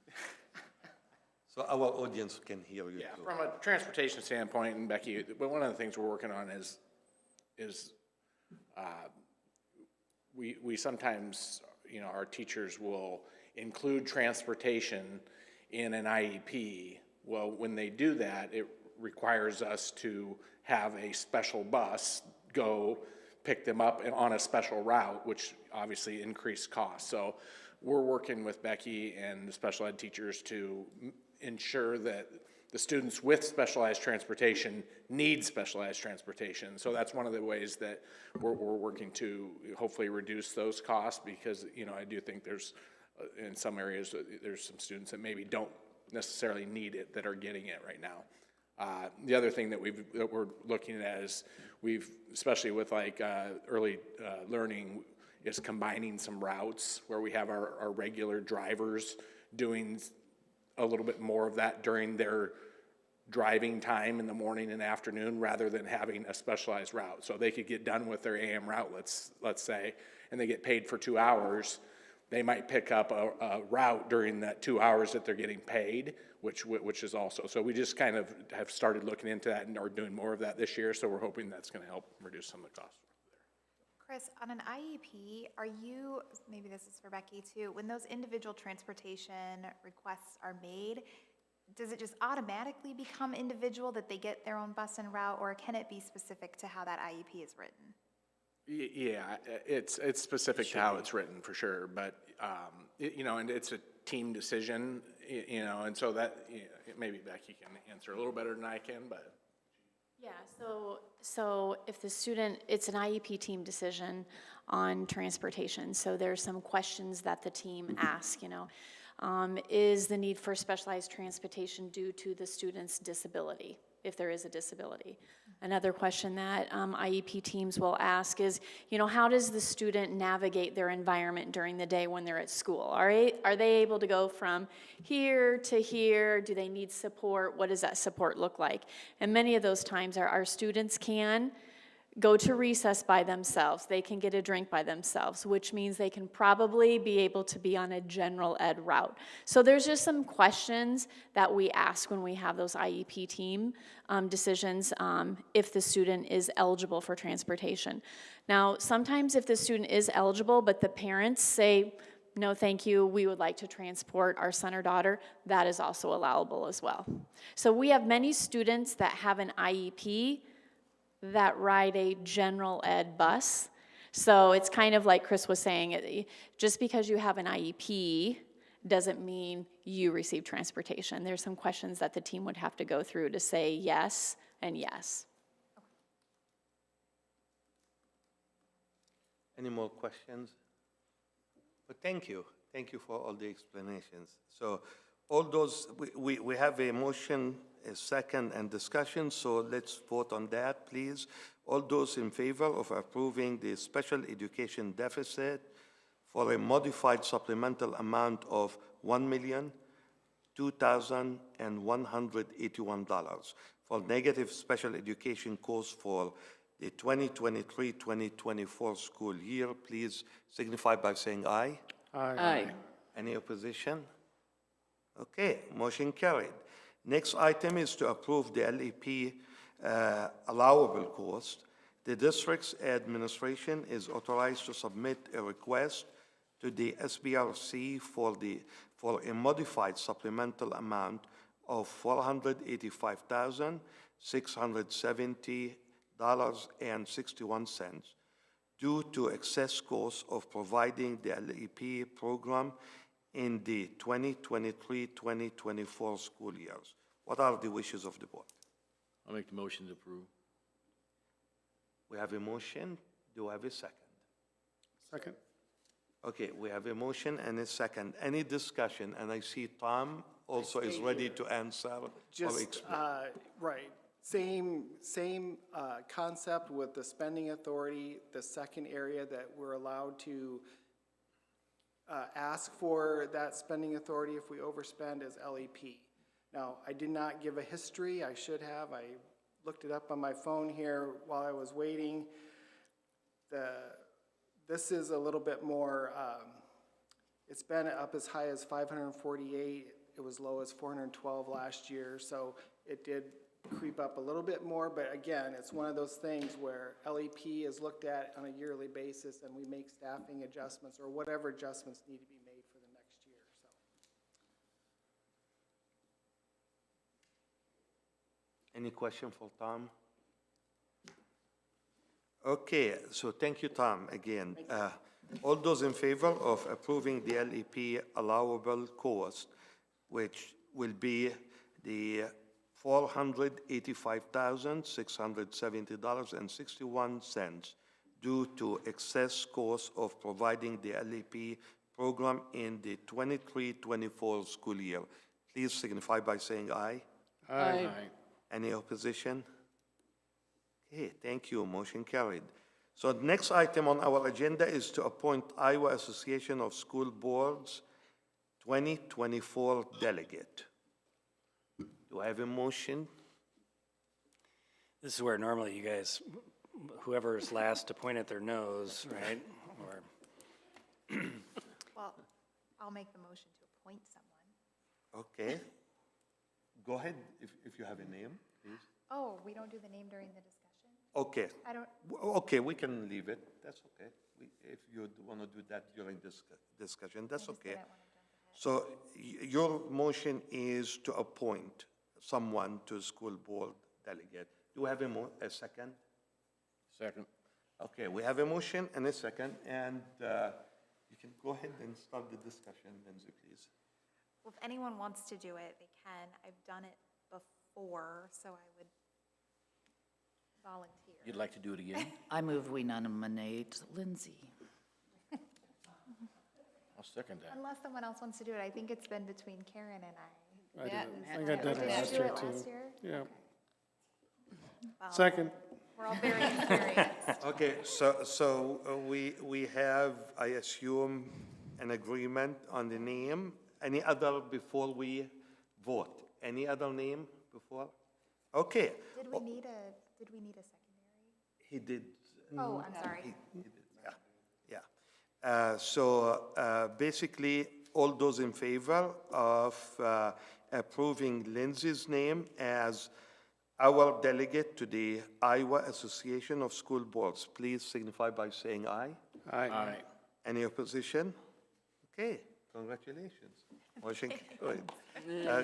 So our audience can hear you too. From a transportation standpoint, and Becky, one of the things we're working on is we sometimes, you know, our teachers will include transportation in an IEP. Well, when they do that, it requires us to have a special bus go pick them up on a special route, which obviously increased costs. So we're working with Becky and the special ed teachers to ensure that the students with specialized transportation need specialized transportation. So that's one of the ways that we're working to hopefully reduce those costs, because, you know, I do think there's, in some areas, there's some students that maybe don't necessarily need it that are getting it right now. The other thing that we're looking at is especially with like early learning, is combining some routes where we have our regular drivers doing a little bit more of that during their driving time in the morning and afternoon, rather than having a specialized route. So they could get done with their AM route, let's say, and they get paid for 2 hours. they might pick up a route during that 2 hours that they're getting paid, which is also, so we just kind of have started looking into that and are doing more of that this year, so we're hoping that's gonna help reduce some of the costs. Chris, on an IEP, are you, maybe this is for Becky too, when those individual transportation requests are made, does it just automatically become individual that they get their own bus and route, or can it be specific to how that IEP is written? Yeah, it's specific to how it's written for sure, but, you know, and it's a team decision, you know, and so that, you know, maybe Becky can answer a little better than I can, but. Yeah, so if the student, it's an IEP team decision on transportation, so there's some questions that the team asks, you know. Is the need for specialized transportation due to the student's disability, if there is a disability? Another question that IEP teams will ask is, you know, how does the student navigate their environment during the day when they're at school? Are they able to go from here to here? Do they need support? What does that support look like? And many of those times our students can go to recess by themselves. They can get a drink by themselves, which means they can probably be able to be on a general ed route. So there's just some questions that we ask when we have those IEP team decisions if the student is eligible for transportation. Now, sometimes if the student is eligible, but the parents say, no, thank you, we would like to transport our son or daughter, that is also allowable as well. So we have many students that have an IEP that ride a general ed bus. So it's kind of like Chris was saying, just because you have an IEP doesn't mean you receive transportation. There's some questions that the team would have to go through to say yes and yes. Any more questions? But thank you. Thank you for all the explanations. So all those, we have a motion, a second, and discussion, so let's vote on that, please. All those in favor of approving the special education deficit for a modified supplemental amount of $1,002,181 for negative special education costs for the 2023-2024 school year, please signify by saying aye. Aye. Any opposition? Okay, motion carried. Next item is to approve the LEP allowable cost. The district's administration is authorized to submit a request to the SBRC for a modified supplemental amount of $485,670.61 due to excess costs of providing the LEP program in the 2023-2024 school years. What are the wishes of the board? I'll make the motion to approve. We have a motion. Do I have a second? Second. Okay, we have a motion and a second. Any discussion? And I see Tom also is ready to answer or Just, explain. right, same concept with the spending authority, the second area that we're allowed to ask for that spending authority if we overspend is LEP. Now, I did not give a history, I should have, I looked it up on my phone here while I was waiting. This is a little bit more, it's been up as high as 548, it was low as 412 last year, so it did creep up a little bit more, but again, it's one of those things where LEP is looked at on a yearly basis and we make staffing adjustments or whatever adjustments need to be made for the next year, so. Any question for Tom? Okay, so thank you, Tom, again. All those in favor of approving the LEP allowable cost, which will be the $485,670.61 due to excess cost of providing the LEP program in the 23-24 school year. Please signify by saying aye. Aye. Any opposition? Okay, thank you. Motion carried. So the next item on our agenda is to appoint Iowa Association of School Boards 2024 delegate. Do I have a motion? This is where normally you guys, whoever's last to point at their nose, right? Or Well, I'll make the motion to appoint someone. Okay. Go ahead, if you have a name, please. Oh, we don't do the name during the discussion? Okay. I don't, Okay, we can leave it. That's okay. If you want to do that during this discussion, that's okay. So your motion is to appoint someone to school board delegate. Do we have a second? Second. Okay, we have a motion and a second, and you can go ahead and start the discussion, Lindsay, please. well, if anyone wants to do it, they can. I've done it before, so I would volunteer. You'd like to do it again? I move we nominate Lindsay. I'll second that. Unless someone else wants to do it, I think it's been between Karen and I. I did Yeah, it. I think I did it Did last you do year it too. last year? Yeah. Well, Second. We're all very experienced. Okay, so we have, I assume, an agreement on the name. Any other before we vote? Any other name before? Okay. Did we need a secondary? He did. Oh, I'm sorry. He did, yeah, yeah. So basically, all those in favor of approving Lindsay's name as our delegate to the Iowa Association of School Boards, please signify by saying aye. Aye. Any opposition? Okay, congratulations. Motion carried. Okay.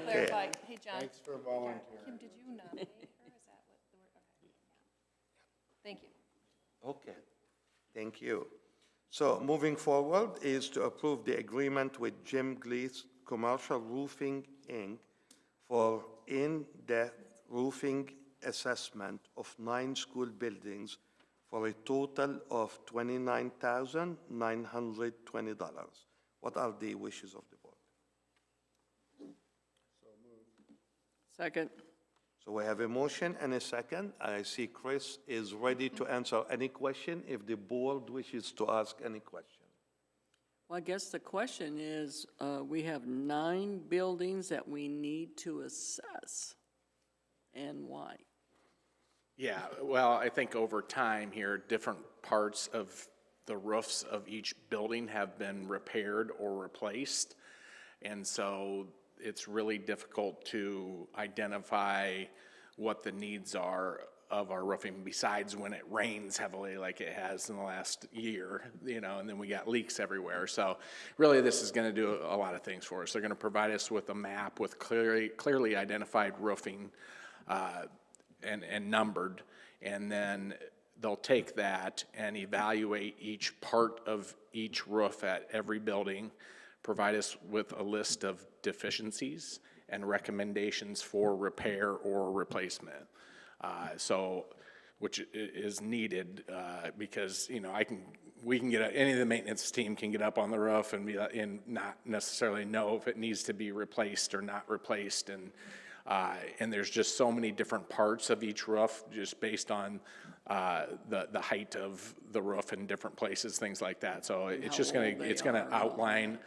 Clarify, hey, John. Thanks for volunteering. Kim, did you nominate her? Is that what the word, okay. Thank you. Okay, thank you. So moving forward is to approve the agreement with Jim Gleason Commercial Roofing, Inc. for in-depth roofing assessment of 9 school buildings for a total of $29,920. What are the wishes of the board? Second. So we have a motion and a second. I see Chris is ready to answer any question if the board wishes to ask any question. Well, I guess the question is, we have 9 buildings that we need to assess, and why? Yeah, well, I think over time here, different parts of the roofs of each building have been repaired or replaced. And so it's really difficult to identify what the needs are of our roofing besides when it rains heavily like it has in the last year, you know, and then we got leaks everywhere. So really this is going to do a lot of things for us. They're going to provide us with a map with clearly identified roofing and numbered, and then they'll take that and evaluate each part of each roof at every building, provide us with a list of deficiencies and recommendations for repair or replacement. Which is needed because, you know, we can get, any of the maintenance team can get up on the roof and not necessarily know if it needs to be replaced or not replaced. And there's just so many different parts of each roof just based on the height of the roof in different places, things like that. So it's just gonna outline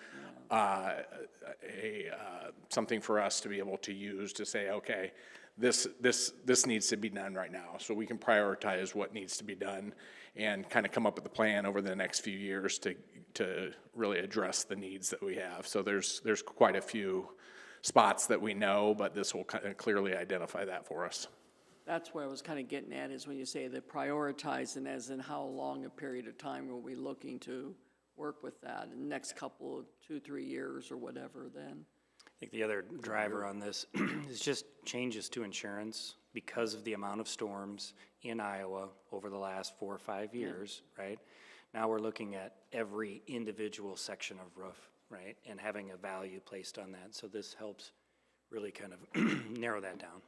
something for us to be able to use to say, okay, this needs to be done right now. So we can prioritize what needs to be done and kind of come up with a plan over the next few years to really address the needs that we have. So there's quite a few spots that we know, but this will kind of clearly identify that for us. That's where I was kind of getting at, is when you say the prioritize, and as in how long a period of time are we looking to work with that in the next couple of 2-3 years or whatever then? I think the other driver on this is just changes to insurance because of the amount of storms in Iowa over the last 4 or 5 years, right? Now we're looking at every individual section of roof, right? And having a value placed on that. So this helps really kind of narrow that down.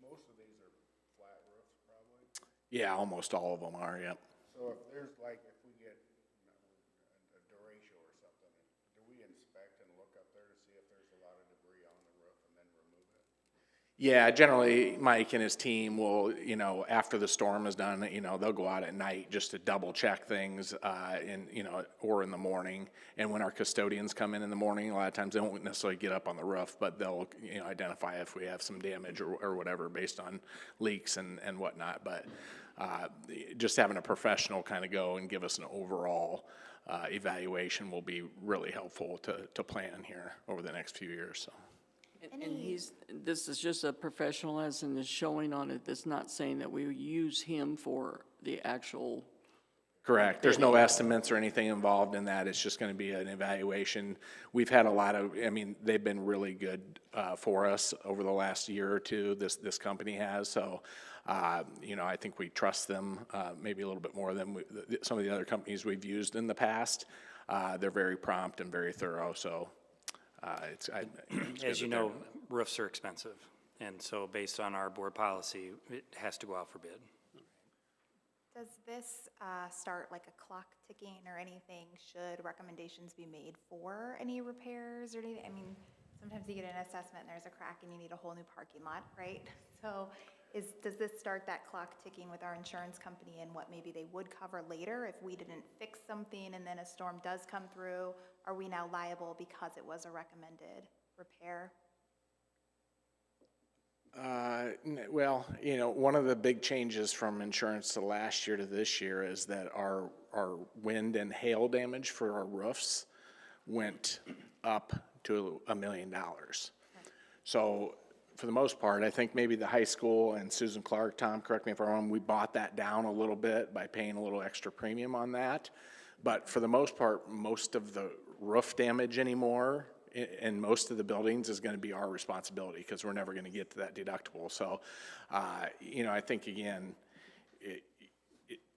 Most of these are flat roofs, probably. Yeah, almost all of them are, yep. So if there's like, if we get a derecho or something, do we inspect and look up there to see if there's a lot of debris on the roof and then remove it? Yeah, generally Mike and his team will, you know, after the storm is done, you know, they'll go out at night just to double check things or in the morning. And when our custodians come in the morning, a lot of times they won't necessarily get up on the roof, but they'll, identify if we have some damage or whatever based on leaks and whatnot. But just having a professional kind of go and give us an overall evaluation will be really helpful to plan here over the next few years, so. And this is just a professional as in is showing on it, it's not saying that we use him for the actual. Correct. There's no estimates or anything involved in that. It's just going to be an evaluation. We've had a lot of, I mean, they've been really good for us over the last year or two, this company has. So, you know, I think we trust them maybe a little bit more than some of the other companies we've used in the past. They're very prompt and very thorough, so it's As you know, roofs are expensive, and so based on our board policy, it has to go out for bid. Does this start like a clock ticking or anything? Should recommendations be made for any repairs or anything? I mean, sometimes you get an assessment and there's a crack and you need a whole new parking lot, right? So does this start that clock ticking with our insurance company and what maybe they would cover later if we didn't fix something and then a storm does come through? Are we now liable because it was a recommended repair? Well, you know, one of the big changes from insurance to last year to this year is that our wind and hail damage for our roofs went up to $1 million. So for the most part, I think maybe the high school and Susan Clark, Tom, correct me if I'm wrong, we bought that down a little bit by paying a little extra premium on that. But for the most part, most of the roof damage anymore in most of the buildings is going to be our responsibility because we're never going to get to that deductible. So, you know, I think, again,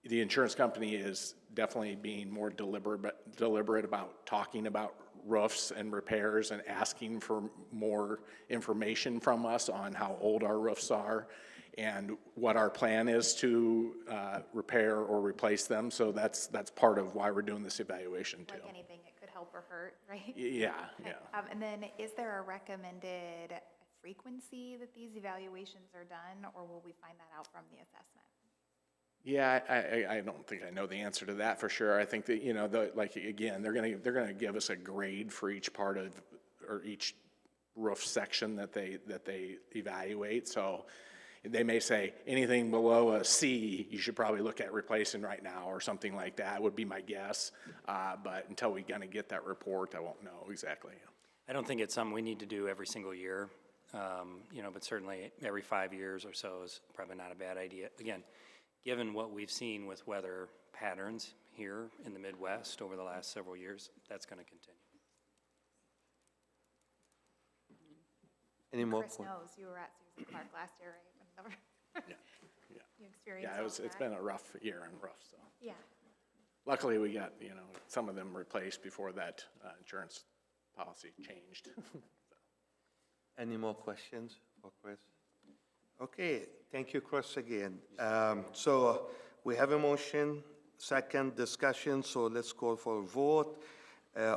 the insurance company is definitely being more deliberate about talking about roofs and repairs and asking for more information from us on how old our roofs are and what our plan is to repair or replace them. So that's part of why we're doing this evaluation too. Like anything, it could help or hurt, right? Yeah, Okay. yeah. And then is there a recommended frequency that these evaluations are done, or will we find that out from the assessment? Yeah, I don't think I know the answer to that for sure. I think that, you know, like, again, they're gonna give us a grade for each part of, or each roof section that they evaluate. So they may say anything below a C, you should probably look at replacing right now or something like that would be my guess. But until we kind of get that report, I won't know exactly. I don't think it's something we need to do every single year, you know, but certainly every 5 years or so is probably not a bad idea. Again, given what we've seen with weather patterns here in the Midwest over the last several years, that's going to continue. Any more? Chris knows, you were at Susan Clark last year, right? Yeah. You experienced Yeah, all it's that? been a rough year and rough, so. Yeah. Luckily, we got, you know, some of them replaced before that insurance policy changed. Any more questions for Chris? Okay, thank you, Chris, again. So we have a motion, second discussion, so let's call for a vote.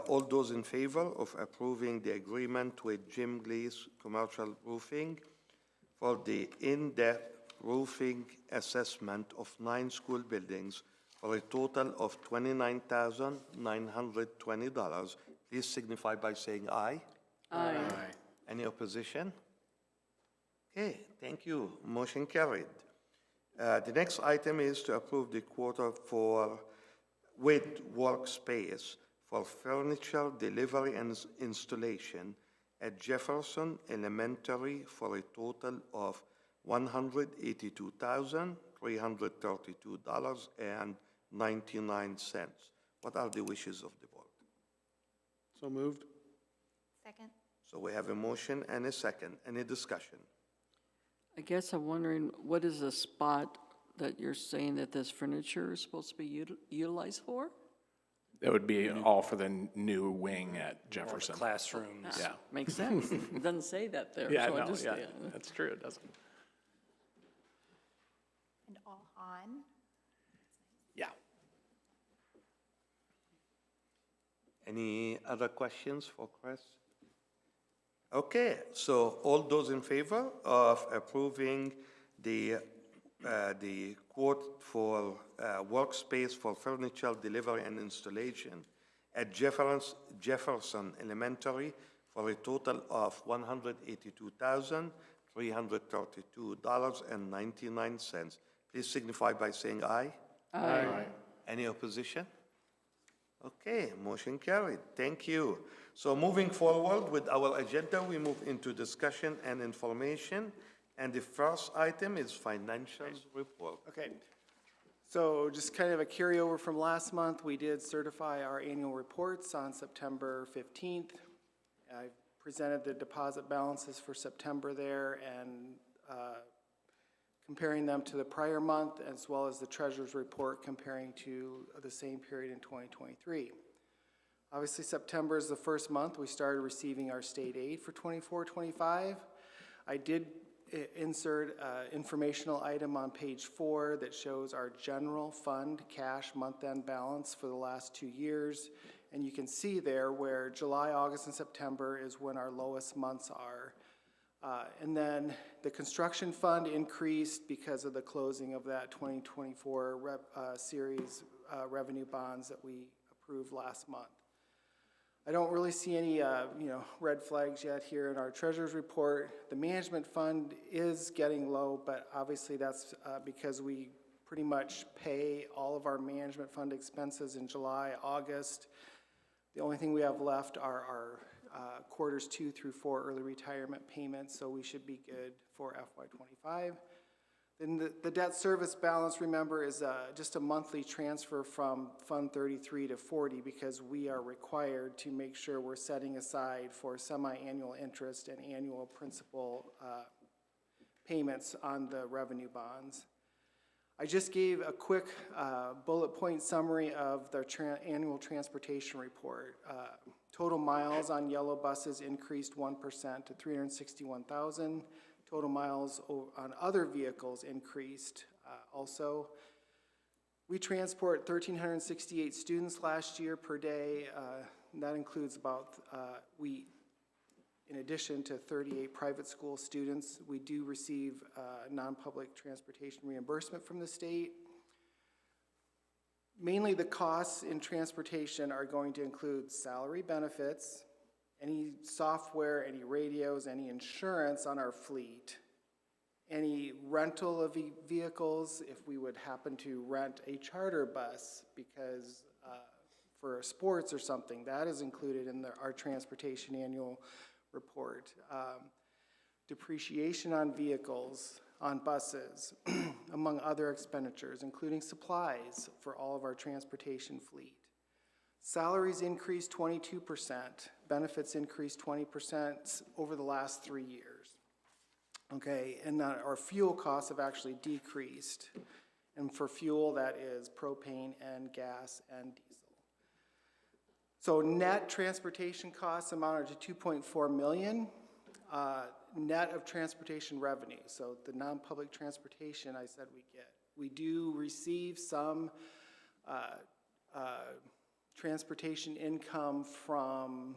All those in favor of approving the agreement with Jim Glee's Commercial Roofing for the in-depth roofing assessment of 9 school buildings for a total of $29,920. Please signify by saying aye. Aye. Any opposition? Okay, thank you. Motion carried. The next item is to approve the quote for with workspace for furniture delivery and installation at Jefferson Elementary for a total of $182,332.99. What are the wishes of the board? So moved. Second. So we have a motion and a second. Any discussion? I guess I'm wondering, what is the spot that you're saying that this furniture is supposed to be utilized for? That would be all for the new wing at Jefferson. Classrooms. Yeah. Makes sense. It doesn't say that there. Yeah, so I no, just- yeah, that's true, it doesn't. And all on? Yeah. Any other questions for Chris? Okay, so all those in favor of approving the quote for workspace for furniture delivery and installation at Jefferson Elementary for a total of $182,332.99. please signify by saying aye. Aye. Any opposition? Okay, motion carried. Thank you. So moving forward with our agenda, we move into discussion and information. And the first item is financial report. Okay, so just kind of a carryover from last month, we did certify our annual reports on September 15th. I presented the deposit balances for September there and comparing them to the prior month, as well as the treasurer's report comparing to the same period in 2023. Obviously, September is the first month we started receiving our state aid for 24-25. I did insert an informational item on page 4 that shows our general fund cash month-end balance for the last 2 years. And you can see there where July, August, and September is when our lowest months are. And then the construction fund increased because of the closing of that 2024 series revenue bonds that we approved last month. I don't really see any, red flags yet here in our treasurer's report. The management fund is getting low, but obviously that's because we pretty much pay all of our management fund expenses in July, August. The only thing we have left are our quarters 2 through 4 early retirement payments, so we should be good for FY25. Then the debt service balance, remember, is just a monthly transfer from Fund 33 to 40 because we are required to make sure we're setting aside for semi-annual interest and annual principal payments on the revenue bonds. I just gave a quick bullet point summary of the annual transportation report. Total miles on yellow buses increased 1% to 361,000. Total miles on other vehicles increased also. We transport 1,368 students last year per day. That includes about, in addition to 38 private school students, we do receive non-public transportation reimbursement from the state. Mainly the costs in transportation are going to include salary benefits, any software, any radios, any insurance on our fleet, any rental of vehicles, if we would happen to rent a charter bus because for sports or something, that is included in our transportation annual report. Depreciation on vehicles, on buses, among other expenditures, including supplies for all of our transportation fleet. Salaries increased 22%, benefits increased 20% over the last 3 years. Okay, and our fuel costs have actually decreased. And for fuel, that is propane and gas and diesel. So net transportation costs amounted to $2.4 million, net of transportation revenue. So the non-public transportation I said we get. We do receive some transportation income from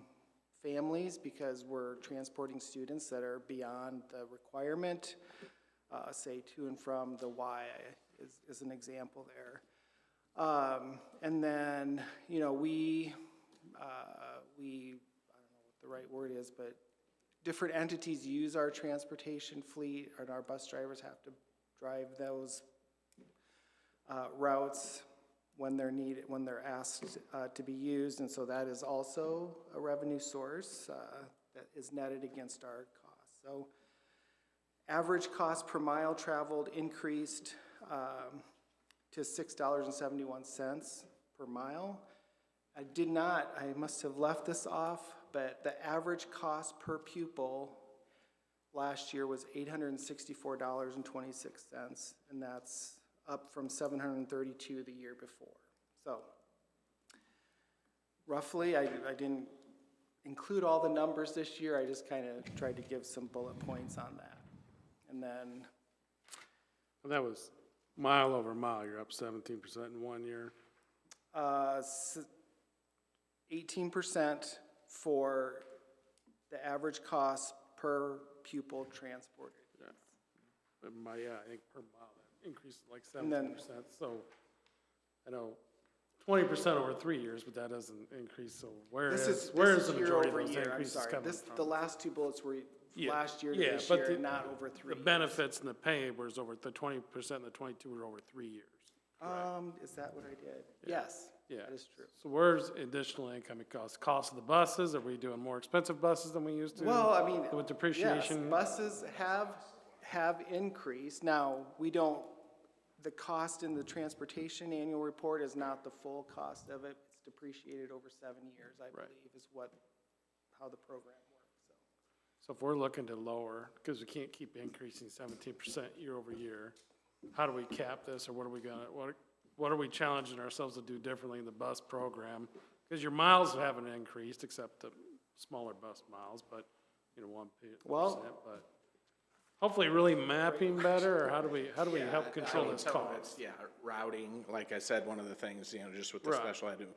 families because we're transporting students that are beyond the requirement, say to and from the Y is an example there. And then, we, I don't know what the right word is, but different entities use our transportation fleet, and our bus drivers have to drive those routes when they're needed, when they're asked to be used, and so that is also a revenue source that is netted against our costs. So average cost per mile traveled increased to $6.71 per mile. I must have left this off, but the average cost per pupil last year was $864.26, and that's up from $732 the year before. So roughly, I didn't include all the numbers this year. I just kind of tried to give some bullet points on that. And then... Well, that was mile over mile. You're up 17% in 1 year. 18% for the average cost per pupil transported. Yeah. I think per mile that increased like 17%. So I know 20% over 3 years, but that doesn't increase. So where is the majority of those increases coming from? The last two bullets were last year to Yeah, this but year, the- not over 3 The years. benefits and the pay was over, the 20% and the 22 were over 3 years. Is that what I did? Yes, Yeah. that is true. So where's additional income it costs? Cost of the buses? Are we doing more expensive buses than we used to? Well, I mean, With yes, depreciation? buses have increased. Now, we don't, the cost in the transportation annual report is not the full cost of it. It's depreciated over 7 years, I believe, is how the program works, so. So if we're looking to lower, because we can't keep increasing 17% year over year, how do we cap this, or what are we gonna, what are we challenging ourselves to do differently in the bus program? Because your miles haven't increased, except the smaller bus miles, but, 1%, but hopefully really mapping better, or how do we help control this cost? Yeah, routing, like I said, one of the things, just with the Right. special ed,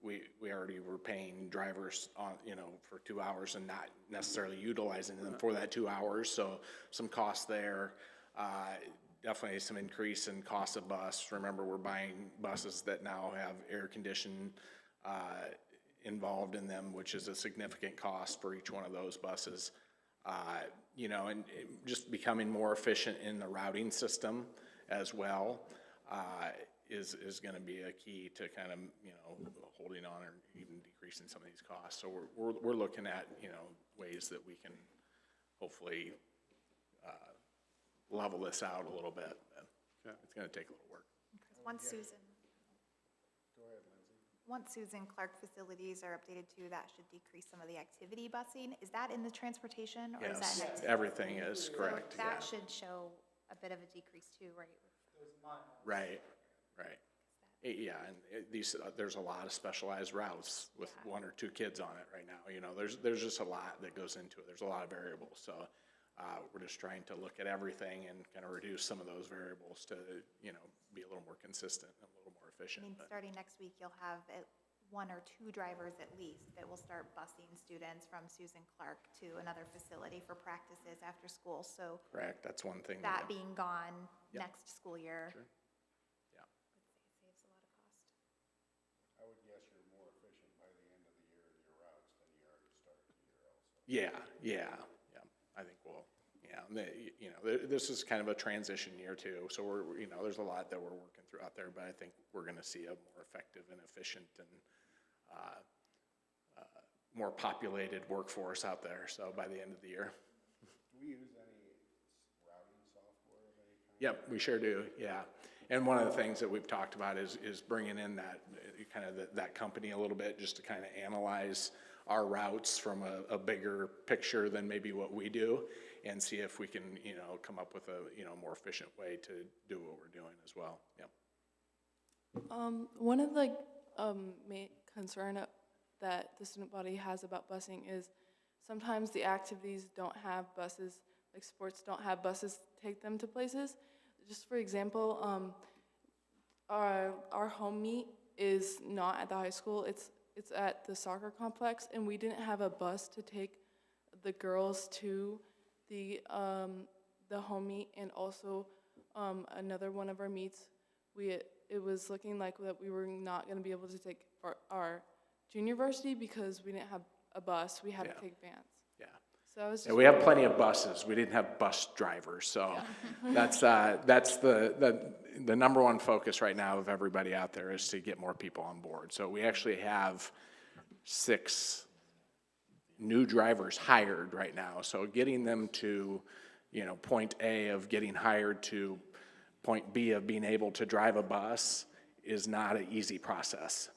we already were paying drivers on, for 2 hours and not necessarily utilizing them for that 2 hours, so some costs there. Definitely some increase in cost of bus. Remember, we're buying buses that now have air conditioning involved in them, which is a significant cost for each one of those buses. And just becoming more efficient in the routing system as well is going to be a key to kind of, holding on or even decreasing some of these costs. So we're looking at, ways that we can hopefully level this out a little bit. It's going to take a little work. Once Susan Clark facilities are updated too, that should decrease some of the activity busing. Is that in the transportation, or is that Yes, an activity? everything is correct. So that should show a bit of a decrease too, right? Right. Yeah, and there's a lot of specialized routes with 1 or 2 kids on it right now. There's just a lot that goes into it. There's a lot of variables. So we're just trying to look at everything and kind of reduce some of those variables to, be a little more consistent and a little more efficient. I mean, starting next week, you'll have 1 or 2 drivers at least that will start busing students from Susan Clark to another facility for practices after school. So Correct, that's one thing. that being gone Yep. next school year. Sure. Yeah. Saves a lot of cost. I would guess you're more efficient by the end of the year with your routes than you are to start the year also. Yeah. I think this is kind of a transition year too. So we're, there's a lot that we're working through out there, but I think we're going to see a more effective and efficient and more populated workforce out there. So by the end of the year. Do we use any routing software of any kind? Yep, we sure do. Yeah. And one of the things that we've talked about is bringing in that kind of that company a little bit, just to kind of analyze our routes from a bigger picture than maybe what we do, and see if we can, come up with a, more efficient way to do what we're doing as well. Yep. One of the main concern that the student body has about busing is sometimes the activities don't have buses, like sports don't have buses to take them to places. Just for example, our home meet is not at the high school, it's at the soccer complex, and we didn't have a bus to take the girls to the home meet, and also another one of our meets, it was looking like that we were not going to be able to take our junior varsity because we didn't have a bus, we had to take vans. Yeah. So I was just And we have plenty of buses. We didn't have bus drivers, so that's the number one focus right now of everybody out there is to get more people on board. So we actually have 6 new drivers hired right now. So getting them to, point A of getting hired to point B of being able to drive a bus is not an easy process.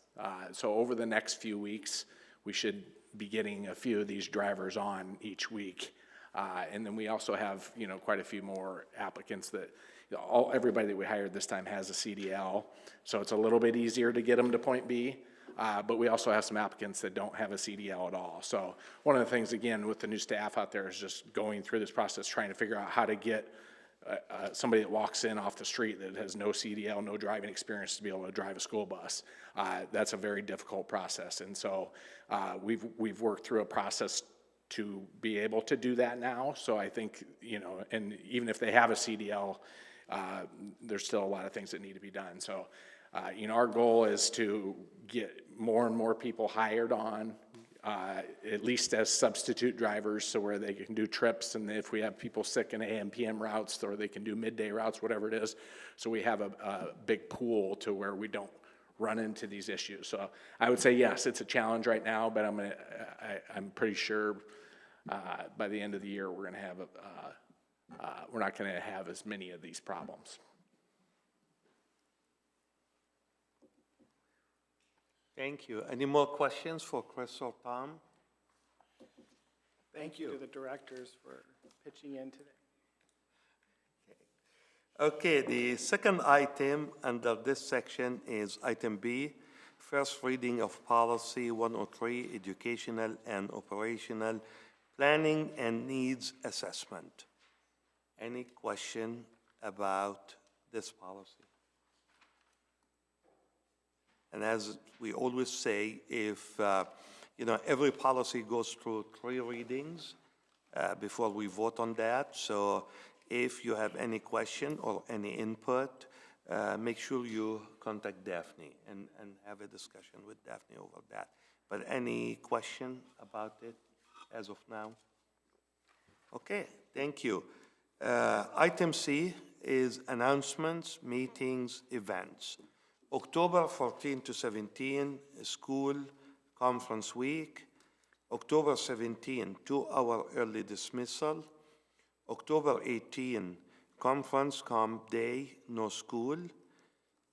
So over the next few weeks, we should be getting a few of these drivers on each week. And then we also have, quite a few more applicants that, everybody that we hired this time has a CDL. So it's a little bit easier to get them to point B. But we also have some applicants that don't have a CDL at all. So one of the things, again, with the new staff out there is just going through this process, trying to figure out how to get somebody that walks in off the street that has no CDL, no driving experience to be able to drive a school bus. That's a very difficult process. And so we've worked through a process to be able to do that now. So I think, and even if they have a CDL, there's still a lot of things that need to be done. So, our goal is to get more and more people hired on, at least as substitute drivers, so where they can do trips, and if we have people sick in AM, PM routes, or they can do midday routes, whatever it is. So we have a big pool to where we don't run into these issues. So I would say, yes, it's a challenge right now, but I'm pretty sure by the end of the year, we're not gonna have as many of these problems. Thank you. Any more questions for Chris or Tom? Thank you to the directors for pitching in today. Okay, the second item under this section is item B, first reading of policy 103, educational and operational planning and needs assessment. Any question about this policy? And as we always say, if, every policy goes through 3 readings before we vote on that. So if you have any question or any input, make sure you contact Daphne and have a discussion with Daphne over that. But any question about it as of now? Okay, thank you. Item C is announcements, meetings, events. October 14 to 17, school conference week. October 17, 2-hour early dismissal. October 18, conference comp day, no school.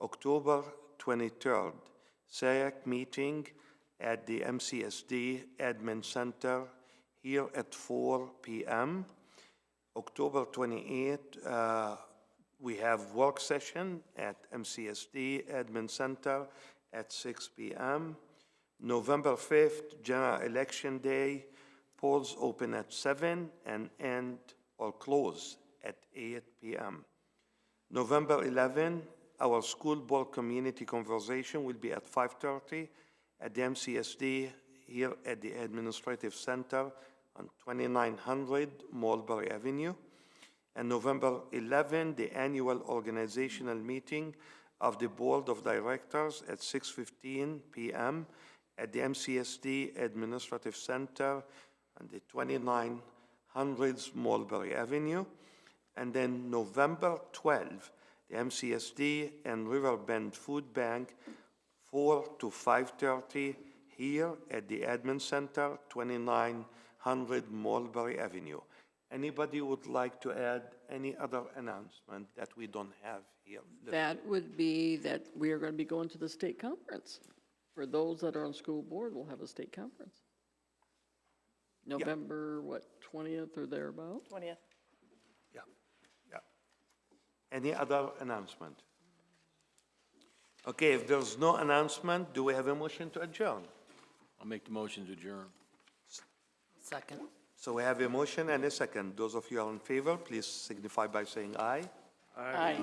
October 23rd, SAAC meeting at the MCSD Admin Center here at 4 p.m. October 28th, we have work session at MCSD Admin Center at 6 p.m. November 5th, general election day, polls open at 7 and end or close at 8 p.m. November 11, our school board community conversation will be at 5:30 at the MCSD here at the Administrative Center on 2900 Mulberry Avenue. And November 11, the annual organizational meeting of the Board of Directors at 6:15 p.m. at the MCSD Administrative Center on the 2900 Mulberry Avenue. And then November 12, the MCSD and Riverbend Food Bank, 4 to 5:30 here at the Admin Center, 2900 Mulberry Avenue. Anybody would like to add any other announcement that we don't have here? That would be that we are going to be going to the state conference. For those that are on school board, we'll have a state conference. November, 20th or thereabout? 20th. Yeah. Any other announcement? Okay, if there's no announcement, do we have a motion to adjourn? I'll make the motion to adjourn. Second. So we have a motion and a second. Those of you who are in favor, please signify by saying aye. Aye.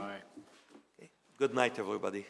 Okay. Good night, everybody.